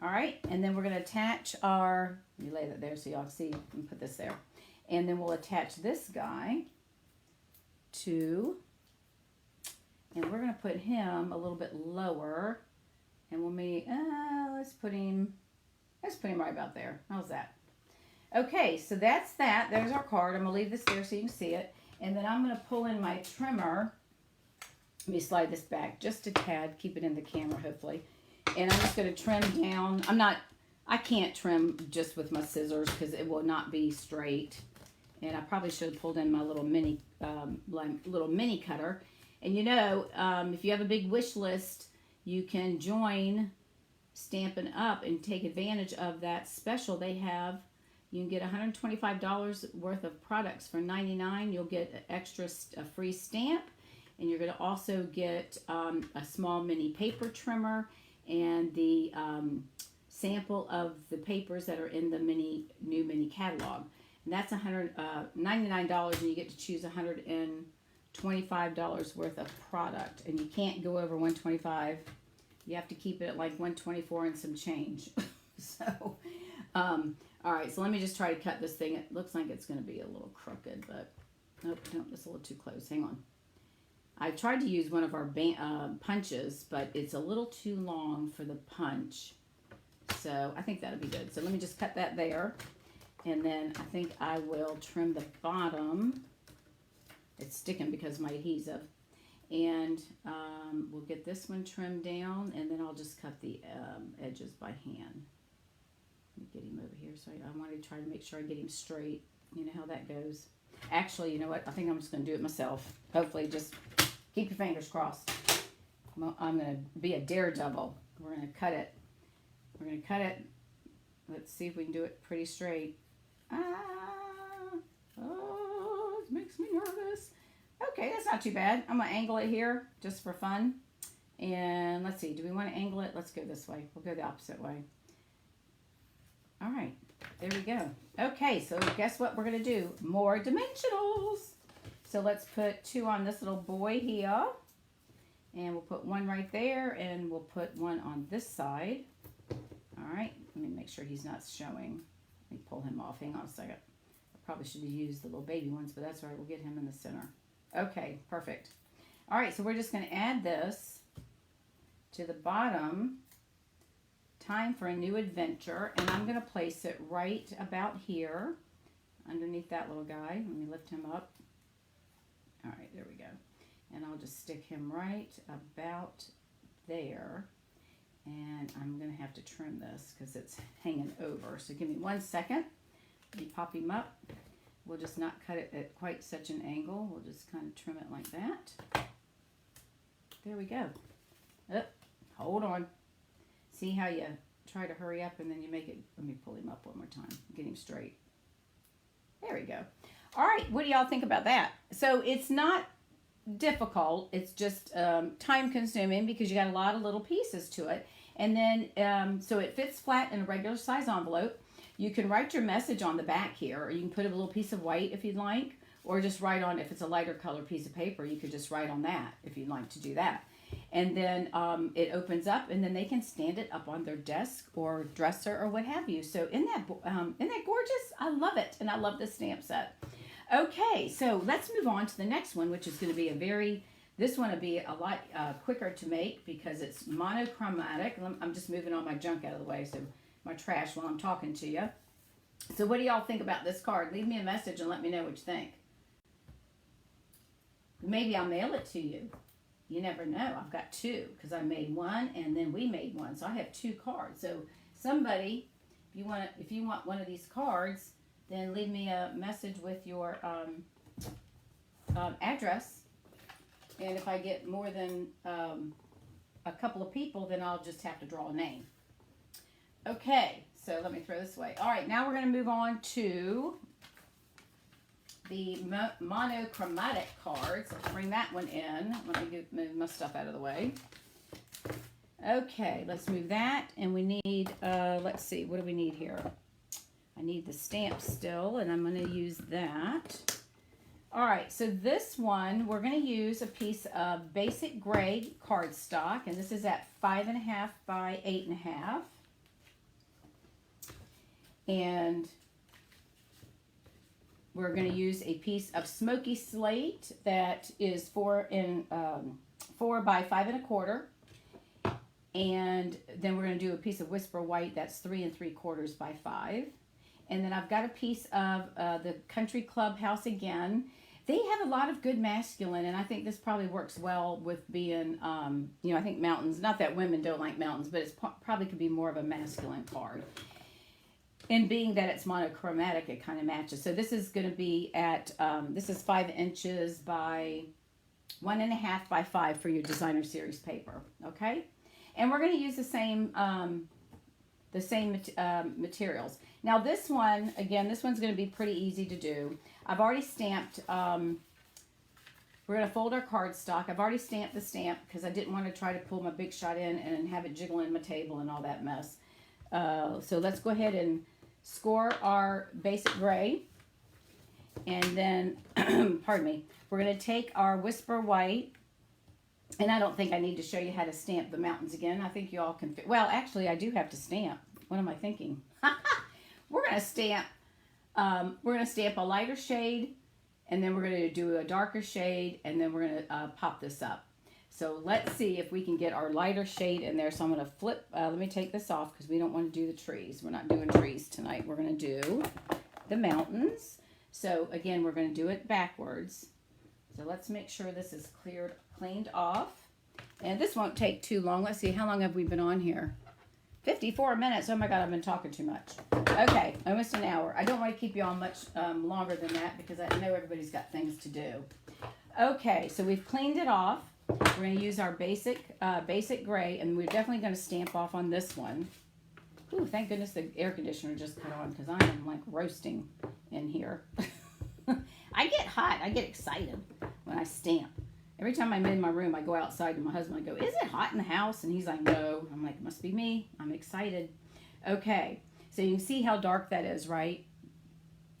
All right, and then we're going to attach our, let me lay that there so y'all see, and put this there. And then we'll attach this guy to, and we're going to put him a little bit lower. And let's put him right about there. How's that? Okay, so that's that. There's our card. I'm going to leave this there so you can see it. And then I'm going to pull in my trimmer. Let me slide this back just a tad. Keep it in the camera, hopefully. And I'm just going to trim down. I can't trim just with my scissors because it will not be straight. And I probably should have pulled in my little mini cutter. And you know, if you have a big wish list, you can join Stampin' Up and take advantage of that special they have. You can get $125 worth of products for $99. You'll get a free stamp, and you're going to also get a small mini paper trimmer and the sample of the papers that are in the new mini catalog. And that's $99, and you get to choose $125 worth of product, and you can't go over $125. You have to keep it at like $124 and some change. So, all right, so let me just try to cut this thing. It looks like it's going to be a little crooked, but nope, it's a little too close. Hang on. I tried to use one of our punches, but it's a little too long for the punch. So I think that'll be good. So let me just cut that there. And then I think I will trim the bottom. It's sticking because of my adhesive. And we'll get this one trimmed down, and then I'll just cut the edges by hand. Let me get him over here. So I want to try to make sure I get him straight. You know how that goes. Actually, you know what? I think I'm just going to do it myself. Hopefully, just keep your fingers crossed. I'm going to be a daredevil. We're going to cut it. We're going to cut it. Let's see if we can do it pretty straight. Oh, it makes me nervous. Okay, that's not too bad. I'm going to angle it here just for fun. And let's see, do we want to angle it? Let's go this way. We'll go the opposite way. All right, there we go. Okay, so guess what we're going to do? More dimensionals. So let's put two on this little boy here. And we'll put one right there, and we'll put one on this side. All right, let me make sure he's not showing. Let me pull him off. Hang on a second. I probably should have used the little baby ones, but that's all right. We'll get him in the center. Okay, perfect. All right, so we're just going to add this to the bottom. Time for a new adventure, and I'm going to place it right about here underneath that little guy. Let me lift him up. All right, there we go. And I'll just stick him right about there. And I'm going to have to trim this because it's hanging over. So give me 1 second. Let me pop him up. We'll just not cut it at quite such an angle. We'll just kind of trim it like that. There we go. Oh, hold on. See how you try to hurry up and then you make it. Let me pull him up one more time. Get him straight. There we go. All right, what do y'all think about that? So it's not difficult. It's just time consuming because you got a lot of little pieces to it. And then, so it fits flat in a regular size envelope. You can write your message on the back here, or you can put a little piece of white if you'd like, or just write on, if it's a lighter color piece of paper, you could just write on that if you'd like to do that. And then it opens up, and then they can stand it up on their desk or dresser or what have you. So isn't that gorgeous? I love it, and I love this stamp set. Okay, so let's move on to the next one, which is going to be this one will be a lot quicker to make because it's monochromatic. I'm just moving all my junk out of the way, so my trash while I'm talking to you. So what do y'all think about this card? Leave me a message and let me know what you think. Maybe I'll mail it to you. You never know. I've got two because I made one and then we made one. So I have two cards. So somebody, if you want one of these cards, then leave me a message with your address. And if I get more than a couple of people, then I'll just have to draw a name. Okay, so let me throw this away. All right, now we're going to move on to the monochromatic cards. Let's bring that one in. Let me move my stuff out of the way. Okay, let's move that. And we need, let's see, what do we need here? I need the stamp still, and I'm going to use that. All right, so this one, we're going to use a piece of basic gray cardstock, and this is at 5.5 by 8.5. And we're going to use a piece of smoky slate that is 4 by 5.25. And then we're going to do a piece of whisper white that's 3 3/4 by 5. And then I've got a piece of the Country Clubhouse again. They have a lot of good masculine, and I think this probably works well with being, I think mountains, not that women don't like mountains, but it's probably could be more of a masculine card. And being that it's monochromatic, it kind of matches. So this is going to be at, this is 5 inches by 1.5 by 5 for your designer series paper, okay? And we're going to use the same materials. Now this one, again, this one's going to be pretty easy to do. I've already stamped, we're going to fold our cardstock. I've already stamped the stamp because I didn't want to try to pull my Big Shot in and have it jiggle in my table and all that mess. So let's go ahead and score our basic gray. And then, pardon me, we're going to take our whisper white. And I don't think I need to show you how to stamp the mountains again. I think you all can fit. Well, actually, I do have to stamp. What am I thinking? We're going to stamp a lighter shade, and then we're going to do a darker shade, and then we're going to pop this up. So let's see if we can get our lighter shade in there. So I'm going to flip. Let me take this off because we don't want to do the trees. We're not doing trees tonight. We're going to do the mountains. So again, we're going to do it backwards. So let's make sure this is cleaned off. And this won't take too long. Let's see, how long have we been on here? 54 minutes. Oh my God, I've been talking too much. Okay, almost an hour. I don't want to keep you on much longer than that because I know everybody's got things to do. Okay, so we've cleaned it off. We're going to use our basic gray, and we're definitely going to stamp off on this one. Ooh, thank goodness the air conditioner just cut on because I am like roasting in here. I get hot. I get excited when I stamp. Every time I'm in my room, I go outside to my husband. I go, is it hot in the house? And he's like, no. I'm like, must be me. I'm excited. Okay, so you can see how dark that is, right?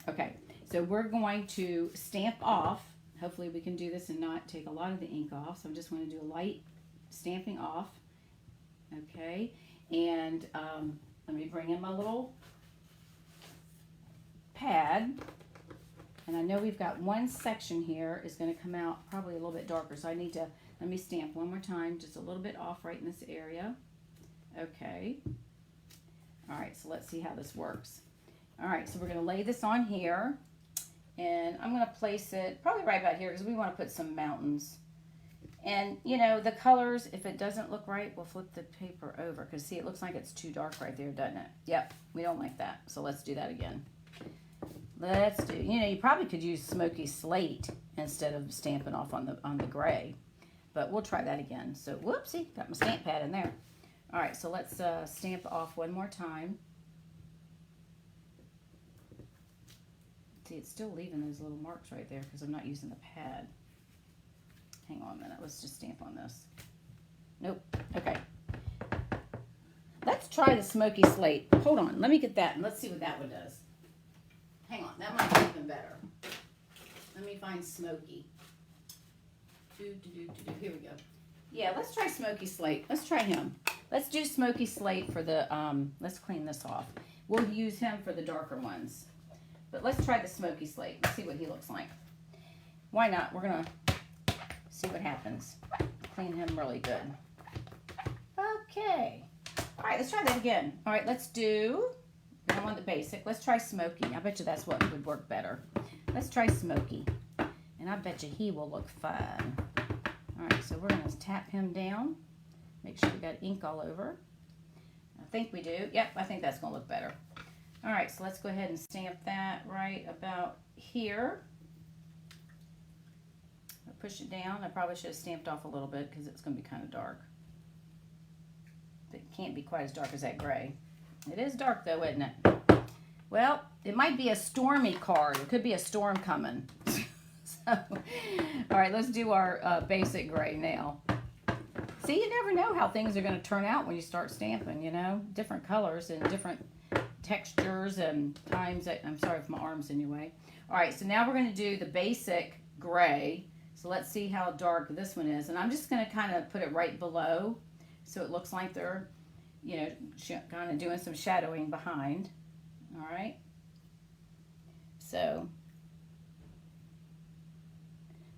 Okay, so we're going to stamp off. Hopefully we can do this and not take a lot of the ink off. So I'm just going to do a light stamping off. Okay, and let me bring in my little pad. And I know we've got one section here is going to come out probably a little bit darker, so I need to, let me stamp one more time, just a little bit off right in this area. Okay. All right, so let's see how this works. All right, so we're going to lay this on here, and I'm going to place it probably right about here because we want to put some mountains. And, you know, the colors, if it doesn't look right, we'll flip the paper over because, see, it looks like it's too dark right there, doesn't it? Yep, we don't like that, so let's do that again. Let's do, you know, you probably could use smoky slate instead of stamping off on the gray, but we'll try that again. So, whoopsie, got my stamp pad in there. All right, so let's stamp off one more time. See, it's still leaving those little marks right there because I'm not using the pad. Hang on a minute, let's just stamp on this. Nope, okay. Let's try the smoky slate. Hold on, let me get that and let's see what that one does. Hang on, that might be even better. Let me find smoky. Here we go. Yeah, let's try smoky slate. Let's try him. Let's do smoky slate for the, let's clean this off. We'll use him for the darker ones. But let's try the smoky slate and see what he looks like. Why not? We're going to see what happens. Clean him really good. Okay. All right, let's try that again. All right, let's do, I want the basic. Let's try smoky. I bet you that's what would work better. Let's try smoky. And I bet you he will look fine. All right, so we're going to tap him down. Make sure we got ink all over. I think we do. Yep, I think that's going to look better. All right, so let's go ahead and stamp that right about here. I'll push it down. I probably should have stamped off a little bit because it's going to be kind of dark. It can't be quite as dark as that gray. It is dark though, isn't it? Well, it might be a stormy card. It could be a storm coming. So, all right, let's do our basic gray now. See, you never know how things are going to turn out when you start stamping, you know? Different colors and different textures and times. I'm sorry if my arm's in your way. All right, so now we're going to do the basic gray. So let's see how dark this one is. And I'm just going to kind of put it right below so it looks like they're, you know, kind of doing some shadowing behind. All right. So,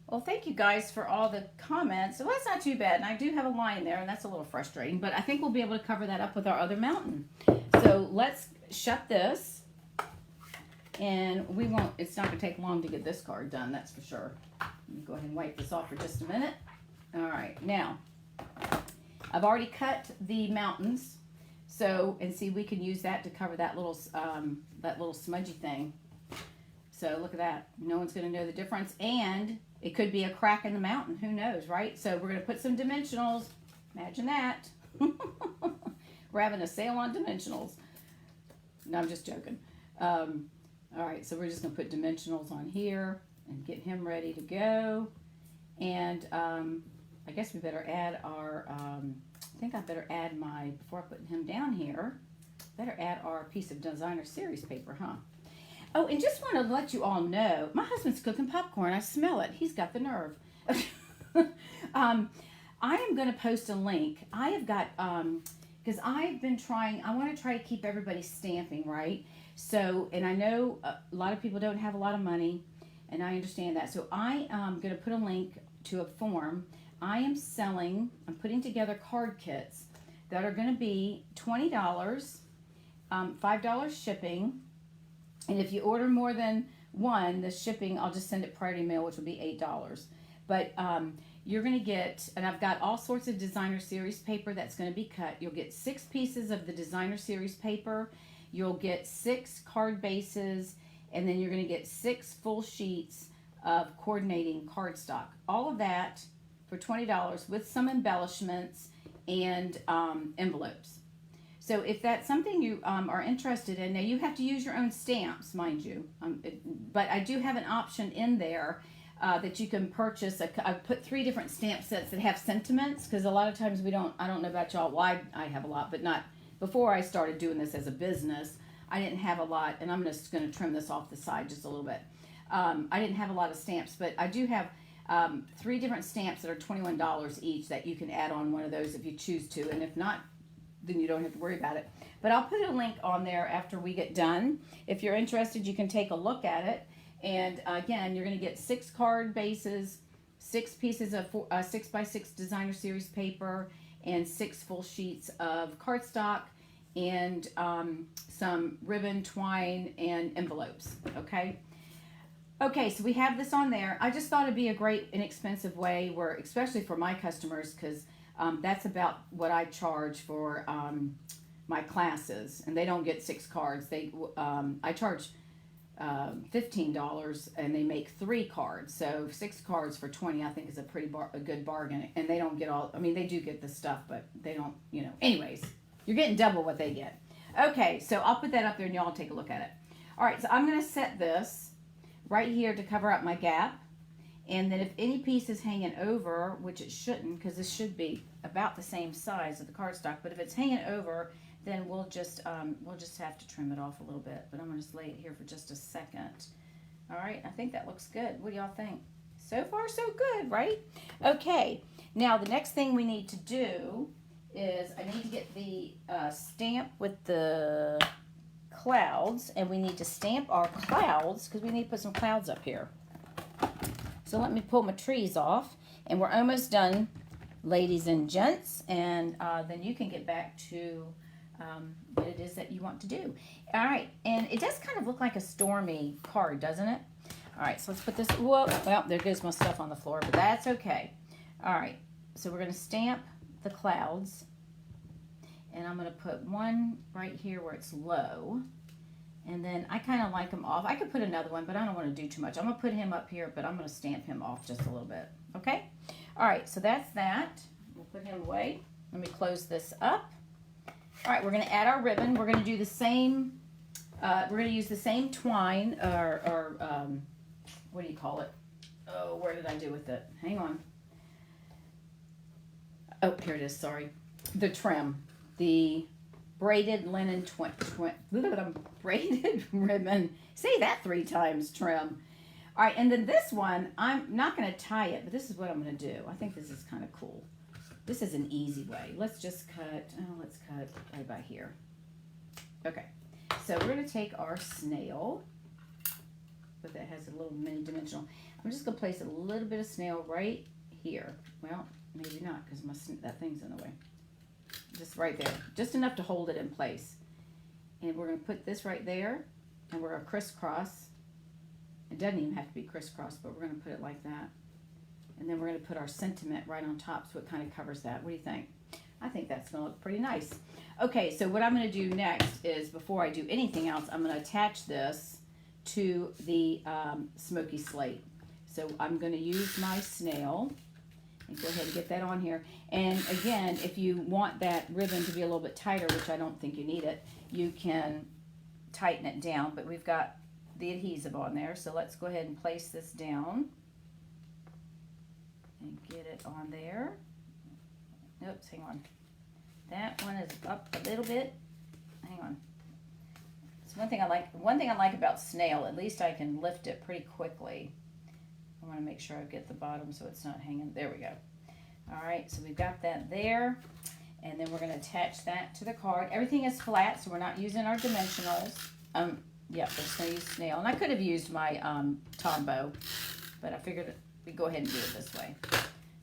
well, thank you guys for all the comments. Well, that's not too bad. And I do have a line there, and that's a little frustrating, but I think we'll be able to cover that up with our other mountain. So let's shut this, and we won't, it's not going to take long to get this card done, that's for sure. Let me go ahead and wipe this off for just a minute. All right, now, I've already cut the mountains, so, and see, we can use that to cover that little smudgy thing. So look at that. No one's going to know the difference, and it could be a crack in the mountain. Who knows, right? So we're going to put some dimensionals. Imagine that. We're having a sale on dimensionals. No, I'm just joking. All right, so we're just going to put dimensionals on here and get him ready to go. And I guess we better add our, I think I better add my, before putting him down here, better add our piece of designer series paper, huh? Oh, and just want to let you all know, my husband's cooking popcorn. I smell it. He's got the nerve. I am going to post a link. I have got, because I've been trying, I want to try to keep everybody stamping, right? So, and I know a lot of people don't have a lot of money, and I understand that. So I am going to put a link to a form. I am selling, I'm putting together card kits that are going to be $20, $5 shipping. And if you order more than one, the shipping, I'll just send it priority mail, which will be $8. But you're going to get, and I've got all sorts of designer series paper that's going to be cut. You'll get 6 pieces of the designer series paper. You'll get 6 card bases, and then you're going to get 6 full sheets of coordinating cardstock. All of that for $20 with some embellishments and envelopes. So if that's something you are interested in, now you have to use your own stamps, mind you, but I do have an option in there that you can purchase. I put 3 different stamp sets that have sentiments, because a lot of times I don't know about y'all, well, I have a lot, but not, before I started doing this as a business, I didn't have a lot, and I'm just going to trim this off the side just a little bit. I didn't have a lot of stamps, but I do have 3 different stamps that are $21 each that you can add on one of those if you choose to. And if not, then you don't have to worry about it. But I'll put a link on there after we get done. If you're interested, you can take a look at it. And again, you're going to get 6 card bases, 6 pieces of 6x6 designer series paper, and 6 full sheets of cardstock, and some ribbon, twine, and envelopes. Okay. Okay, so we have this on there. I just thought it'd be a great inexpensive way, where, especially for my customers, because that's about what I charge for my classes, and they don't get 6 cards. I charge $15, and they make 3 cards. So 6 cards for $20, I think, is a good bargain. And they don't get all. I mean, they do get the stuff, but they don't. You know. Anyways, you're getting double what they get. Okay, so I'll put that up there, and y'all take a look at it. All right, so I'm gonna set this right here to cover up my gap. And then if any piece is hanging over, which it shouldn't, because this should be about the same size of the cardstock, but if it's hanging over, then we'll just have to trim it off a little bit. But I'm going to just lay it here for just a second. All right, I think that looks good. What do y'all think? So far, so good, right? Okay, now the next thing we need to do is I need to get the stamp with the clouds, and we need to stamp our clouds because we need to put some clouds up here. So let me pull my trees off, and we're almost done, ladies and gents, and then you can get back to what it is that you want to do. All right, and it does kind of look like a stormy card, doesn't it? All right, so let's put this, whoa, well, there goes my stuff on the floor, but that's okay. All right, so we're going to stamp the clouds, and I'm going to put one right here where it's low. And then I kind of like him off. I could put another one, but I don't want to do too much. I'm going to put him up here, but I'm going to stamp him off just a little bit. Okay? All right, so that's that. We'll put him away. Let me close this up. All right, we're going to add our ribbon. We're going to do the same, we're going to use the same twine, or what do you call it? Oh, where did I do with it? Hang on. Oh, here it is, sorry. The trim. The braided linen braided ribbon. Say that 3 times, trim. All right, and then this one, I'm not going to tie it, but this is what I'm going to do. I think this is kind of cool. This is an easy way. Let's just cut, let's cut right about here. Okay, so we're going to take our snail, but that has a little mini dimensional. I'm just going to place a little bit of snail right here. Well, maybe not, because that thing's in the way. Just right there, just enough to hold it in place. And we're going to put this right there, and we're going to crisscross. It doesn't even have to be crisscross, but we're going to put it like that. And then we're going to put our sentiment right on top, so it kind of covers that. What do you think? I think that's going to look pretty nice. Okay, so what I'm going to do next is, before I do anything else, I'm going to attach this to the smoky slate. So I'm going to use my snail. And go ahead and get that on here. And again, if you want that ribbon to be a little bit tighter, which I don't think you need it, you can tighten it down. But we've got the adhesive on there, so let's go ahead and place this down and get it on there. Oops, hang on. That one is up a little bit. Hang on. It's one thing I like. One thing I like about snail, at least I can lift it pretty quickly. I want to make sure I get the bottom so it's not hanging. There we go. All right, so we've got that there. And then we're going to attach that to the card. Everything is flat, so we're not using our dimensionals. Yeah, we're just going to use snail. And I could have used my Tombow, but I figured we'd go ahead and do it this way.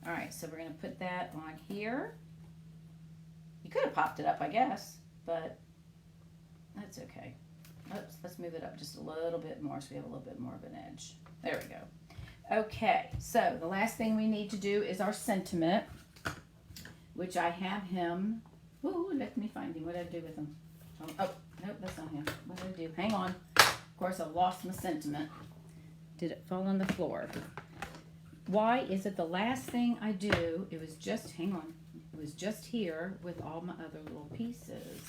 All right, so we're going to put that on here. You could have popped it up, I guess, but that's okay. Oops, let's move it up just a little bit more so we have a little bit more of an edge. There we go. Okay, so the last thing we need to do is our sentiment, which I have him. Ooh, let me find him. What did I do with him? Oh, nope, that's not him. What did I do? Hang on. Of course, I lost my sentiment. Did it fall on the floor? Why is it the last thing I do? It was just, hang on. It was just here with all my other little pieces.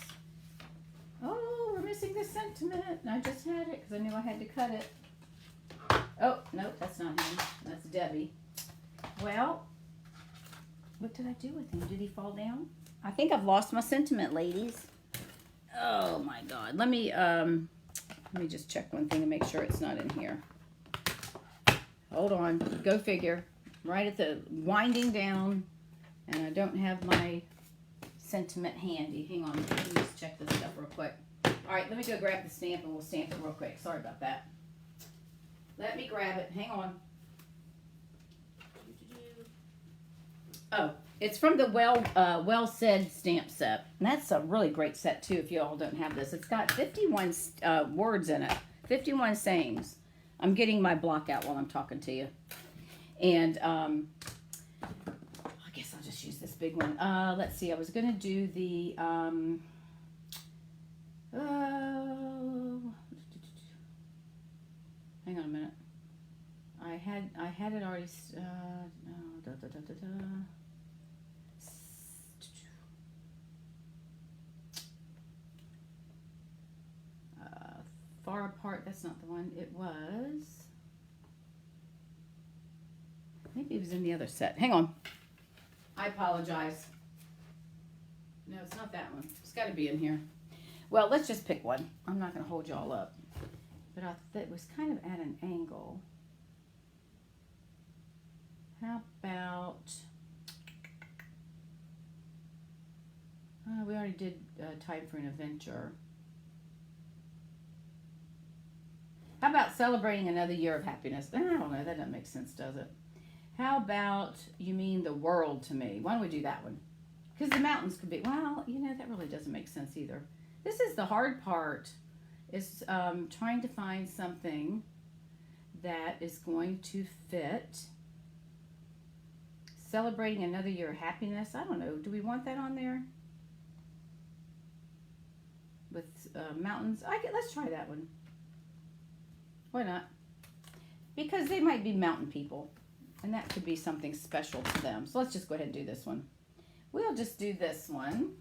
Oh, we're missing the sentiment. And I just had it because I knew I had to cut it. Oh, nope, that's not him. That's Debbie. Well, what did I do with him? Did he fall down? I think I've lost my sentiment, ladies. Oh my God. Let me just check one thing and make sure it's not in here. Hold on. Go figure. right at the winding down, and I don't have my sentiment handy. Hang on, let me just check this stuff real quick. All right, let me go grab the stamp and we'll stamp it real quick. Sorry about that. Let me grab it. Hang on. Oh, it's from the Well Said stamp set. And that's a really great set too if you all don't have this. It's got 51 words in it. 51 sayings. I'm getting my block out while I'm talking to you. And I guess I'll just use this big one. Let's see. I was going to do the... hang on a minute. I had it already. Far apart. That's not the one. It was. Maybe it was in the other set. Hang on. I apologize. No, it's not that one. It's got to be in here. Well, let's just pick one. I'm not going to hold y'all up. But it was kind of at an angle. How about... we already did Time for an Adventure. How about Celebrating Another Year of Happiness? I don't know. That doesn't make sense, does it? How about You Mean the World to Me? Why don't we do that one? Because the mountains could be... Well, you know, that really doesn't make sense either. This is the hard part. Is trying to find something that is going to fit. Celebrating Another Year of Happiness. I don't know. Do we want that on there? With mountains. Let's try that one. Why not? Because they might be mountain people. And that could be something special to them. So let's just go ahead and do this one. We'll just do this one.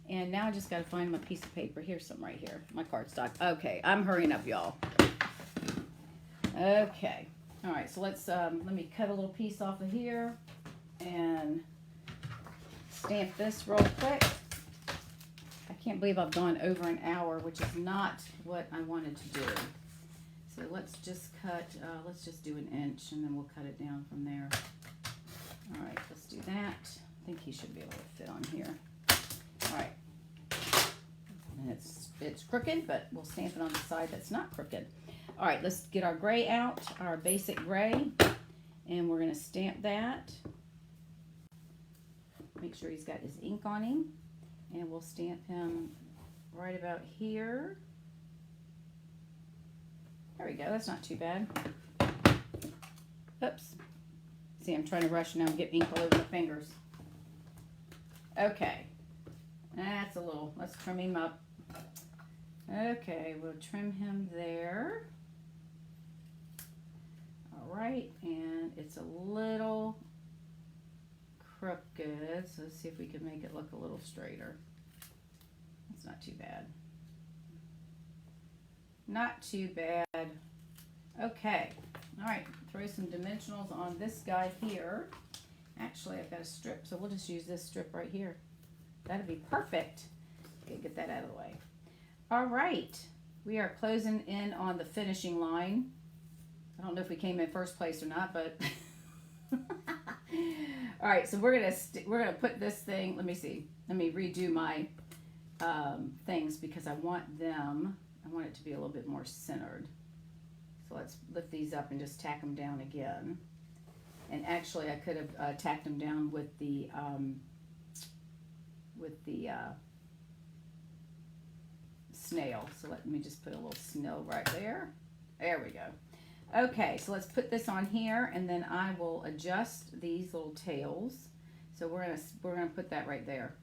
And now I just got to find my piece of paper. Here's some right here. My cardstock. Okay, I'm hurrying up, y'all. Okay. All right, so let's, let me cut a little piece off of here and stamp this real quick. I can't believe I've gone over an hour, which is not what I wanted to do. So let's just cut, let's just do 1 inch and then we'll cut it down from there. All right, let's do that. I think he should be able to fit on here. All right. And it's crooked, but we'll stamp it on the side that's not crooked. All right, let's get our gray out, our basic gray, and we're going to stamp that. Make sure he's got his ink on him, and we'll stamp him right about here. There we go. That's not too bad. Oops. See, I'm trying to rush now and get ink all over my fingers. Okay. That's a little, let's trim him up. Okay, we'll trim him there. All right, and it's a little crooked, so let's see if we can make it look a little straighter. That's not too bad. Not too bad. Okay, all right, throw some dimensionals on this guy here. Actually, I've got a strip, so we'll just use this strip right here. That'd be perfect. Okay, get that out of the way. All right, we are closing in on the finishing line. I don't know if we came in first place or not, but all right. So we're gonna put this thing. Let me see. Let me redo my things because I want it to be a little bit more centered. So let's lift these up and just tack them down again. And actually, I could have tacked them down with the snail. So let me just put a little snail right there. There we go. Okay, so let's put this on here, and then I will adjust these little tails. So we're gonna put that right there.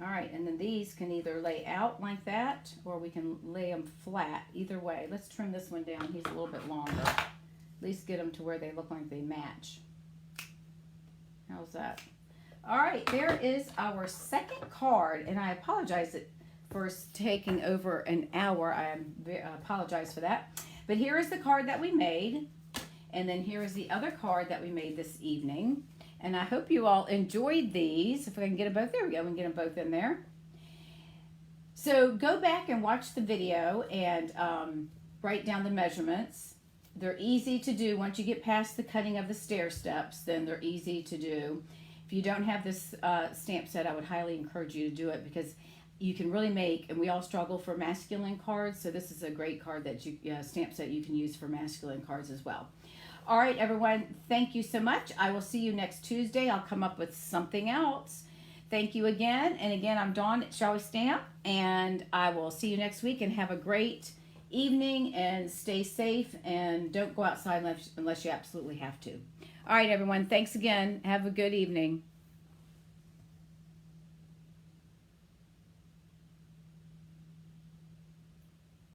All right, and then these can either lay out like that, or we can lay them flat. Either way, let's trim this one down. He's a little bit longer. At least get them to where they look like they match. How's that? All right, there is our second card, and I apologize for taking over an hour. I apologize for that. But here is the card that we made, and then here is the other card that we made this evening. And I hope you all enjoyed these. If I can get them both, there we go. We can get them both in there. So go back and watch the video and write down the measurements. They're easy to do. Once you get past the cutting of the stair steps, then they're easy to do. If you don't have this stamp set, I would highly encourage you to do it, because you can really make, and we all struggle for masculine cards, so this is a great card that you stamp set you can use for masculine cards as well. All right, everyone, thank you so much. I will see you next Tuesday. I'll come up with something else. Thank you again. And again, I'm Dawn at Shall We Stamp, and I will see you next week, and have a great evening, and stay safe, and don't go outside unless you absolutely have to. All right, everyone, thanks again. Have a good evening.